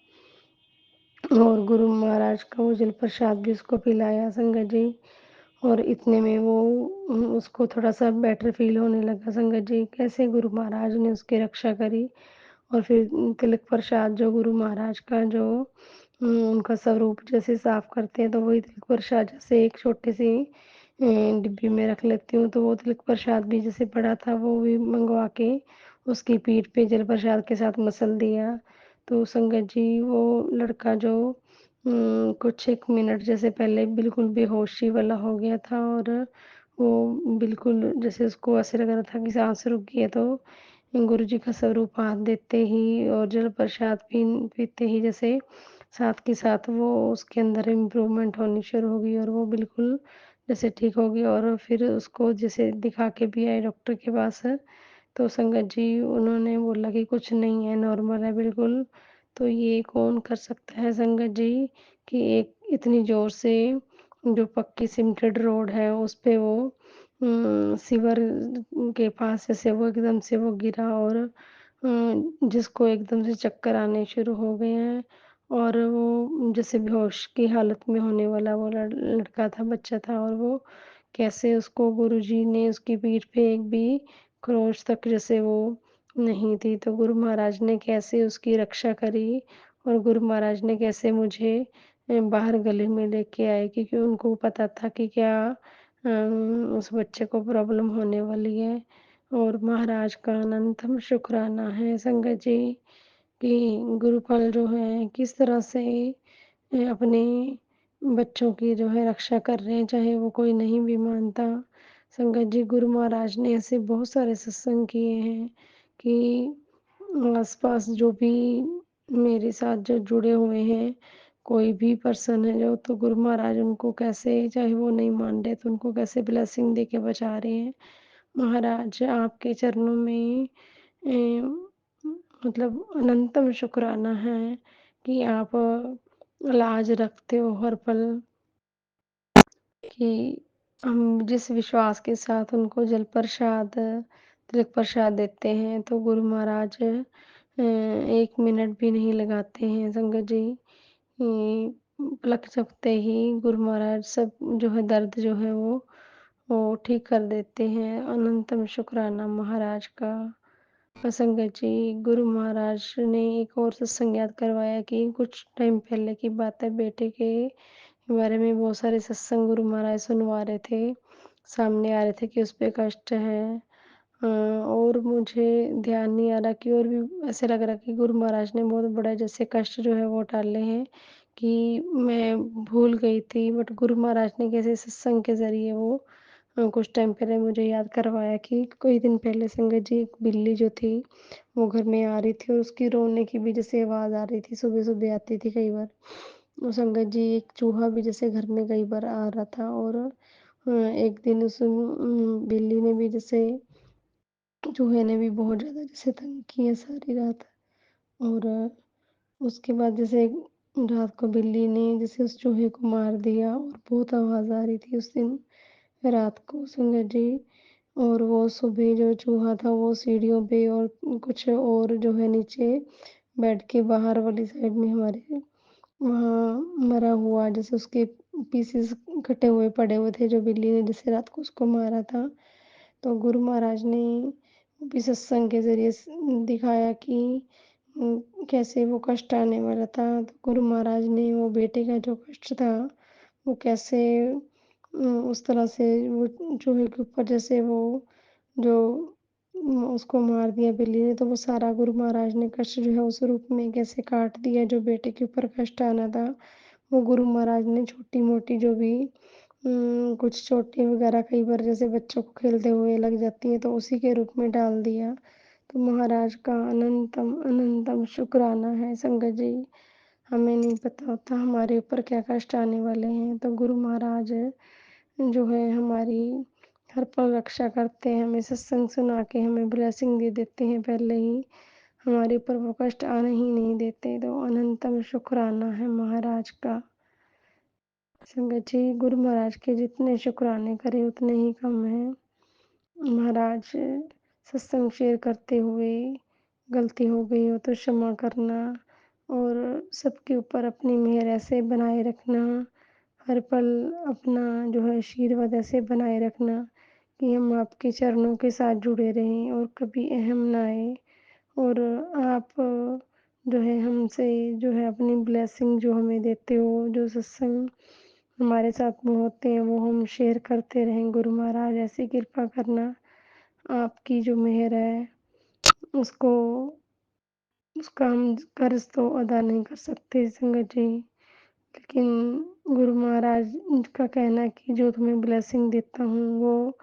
और गुरु महाराज का वो जल प्रसाद भी उसको पिलाया संगत जी। और इतने में वो उसको थोड़ा-सा बेटर फ़ील होने लगा संगत जी। कैसे गुरु महाराज ने उसकी रक्षा करी। और फिर तिलक प्रसाद जो गुरु महाराज का जो उनका स्वरूप जैसे साफ करते हैं, तो वही तिलक प्रसाद जैसे एक छोटी-सी डिब्बी में रख लेती हूँ, तो वो तिलक प्रसाद भी जैसे पड़ा था, वो भी मँगवा के उसकी पीठ पे जल प्रसाद के साथ मसल दिया। तो संगत जी वो लड़का जो कुछ 1 मिनट जैसे पहले बिल्कुल बेहोशी वाला हो गया था, और वो बिल्कुल जैसे उसको ऐसे लग रहा था कि साँस रुक गई है, तो गुरुजी का स्वरूप हाथ देते ही और जल प्रसाद पीते ही जैसे साथ के साथ वो उसके अंदर इम्प्रूवमेंट होनी शुरू हो गई, और वो बिल्कुल जैसे ठीक हो गई। और फिर उसको जैसे दिखा के भी आए डॉक्टर के पास। तो संगत जी उन्होंने बोला कि कुछ नहीं है, नॉर्मल है बिल्कुल। तो ये कौन कर सकता है संगत जी कि एक इतनी ज़ोर से जो पक्की सीमेंटेड रोड है उस पे वो सीवर के पास जैसे वो एकदम से वो गिरा, और जिसको एकदम से चक्कर आने शुरू हो गए हैं। और वो जैसे बेहोश की हालत में होने वाला वो लड़का था, बच्चा था, और वो कैसे उसको गुरुजी ने उसकी पीठ पे एक भी खरोंच तक जैसे वो नहीं थी, तो गुरु महाराज ने कैसे उसकी रक्षा करी। और गुरु महाराज ने कैसे मुझे बाहर गली में लेके आए, क्योंकि उनको पता था कि क्या उस बच्चे को प्रॉब्लम होने वाली है। और महाराज का अनंतम शुक्राना है संगत जी कि गुरुकुल जो है किस तरह से अपने बच्चों की जो है रक्षा कर रहे हैं, चाहे वो कोई नहीं भी मानता। संगत जी गुरु महाराज ने ऐसे बहुत सारे सत्संग किए हैं कि आस-पास जो भी मेरे साथ जो जुड़े हुए हैं, कोई भी पर्सन है जो, तो गुरु महाराज उनको कैसे, चाहे वो नहीं मान रहे, तो उनको कैसे ब्लेसिंग दे के बचा रहे हैं। महाराज आपके चरणों में मतलब अनंतम शुक्राना है कि आप लाज रखते हो हर पल, कि हम जिस विश्वास के साथ उनको जल प्रसाद, तिलक प्रसाद देते हैं, तो गुरु महाराज 1 मिनट भी नहीं लगाते हैं संगत जी। पलक झपकते ही गुरु महाराज सब जो है दर्द जो है वो ठीक कर देते हैं। अनंतम शुक्राना महाराज का। संगत जी गुरु महाराज ने एक और सत्संग याद करवाया कि कुछ टाइम पहले की बात है, बेटे के बारे में बहुत सारे सत्संग गुरु महाराज सुनवा रहे थे, सामने आ रहे थे कि उस पे कष्ट है। और मुझे ध्यान नहीं आ रहा कि, और भी ऐसे लग रहा कि गुरु महाराज ने बहुत बड़ा जैसे कष्ट जो है वो टाले हैं, कि मैं भूल गई थी, बट गुरु महाराज ने कैसे सत्संग के ज़रिए वो कुछ टाइम पहले मुझे याद करवाया कि कोई दिन पहले संगत जी एक बिल्ली जो थी, वो घर में आ रही थी, और उसकी रोने की भी जैसे आवाज़ आ रही थी, सुबह-सुबह आती थी कई बार। और संगत जी एक चूहा भी जैसे घर में कई बार आ रहा था, और एक दिन उस बिल्ली ने भी जैसे, चूहे ने भी बहुत ज़्यादा जैसे तंग किया सारी रात। और उसके बाद जैसे रात को बिल्ली ने जैसे उस चूहे को मार दिया, और बहुत आवाज़ आ रही थी उस दिन रात को संगत जी। और वो सुबह जो चूहा था वो सीढ़ियों पे और कुछ और जो है नीचे बेड के बाहर वाली साइड में हमारे वहाँ मरा हुआ, जैसे उसके पीसेस कटे हुए पड़े हुए थे, जो बिल्ली ने जैसे रात को उसको मारा था। तो गुरु महाराज ने भी सत्संग के ज़रिए दिखाया कि कैसे वो कष्ट आने वाला था। तो गुरु महाराज ने वो बेटे का जो कष्ट था, वो कैसे उस तरह से वो चूहे के ऊपर जैसे वो जो उसको मार दिया बिल्ली ने, तो वो सारा गुरु महाराज ने कष्ट जो है उस रूप में कैसे काट दिया, जो बेटे के ऊपर कष्ट आना था, वो गुरु महाराज ने छोटी-मोटी जो भी कुछ चोटें वगैरह कई बार जैसे बच्चों को खेलते हुए लग जाती हैं, तो उसी के रूप में डाल दिया। तो महाराज का अनंतम, अनंतम शुक्राना है संगत जी। हमें नहीं पता होता हमारे ऊपर क्या कष्ट आने वाले हैं, तो गुरु महाराज जो है हमारी हर पल रक्षा करते हैं, हमें सत्संग सुना के हमें ब्लेसिंग दे देते हैं पहले ही। हमारे ऊपर वो कष्ट आने ही नहीं देते। तो अनंतम शुक्राना है महाराज का। संगत जी, गुरु महाराज के जितने शुक्राने करें उतने ही कम हैं। महाराज, सत्संग शेयर करते हुए गलती हो गई हो तो क्षमा करना और सबके ऊपर अपनी मेहर ऐसे बनाए रखना, हर पल अपना जो है आशीर्वाद ऐसे बनाए रखना कि हम आपके चरणों के साथ जुड़े रहें और कभी अहम ना आए। और आप जो है हमसे जो है अपनी ब्लेसिंग जो हमें देते हो, जो सत्संग हमारे साथ में होते हैं वो हम शेयर करते रहें। गुरु महाराज ऐसी कृपा करना, आपकी जो मेहर है उसको उसका हम कर्ज तो अदा नहीं कर सकते संगत जी, लेकिन गुरु महाराज का कहना है कि जो तुम्हें ब्लेसिंग देता हूँ वो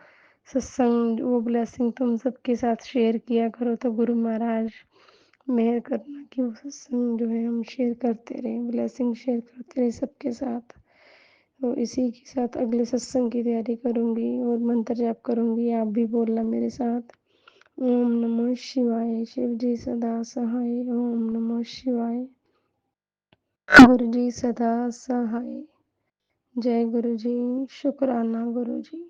सत्संग, वो ब्लेसिंग तुम सबके साथ शेयर किया करो। तो गुरु महाराज मेहर करना कि वो सत्संग जो है हम शेयर करते रहें, ब्लेसिंग शेयर करते रहें सबके साथ। तो इसी के साथ अगले सत्संग की तैयारी करूँगी और मंत्र जाप करूँगी। आप भी बोलना मेरे साथ। ओम नमः शिवाय। शिव जी सदा सहाय। ओम नमः शिवाय। गुरु जी सदा सहाय। जय गुरु जी। शुक्राना गुरु जी।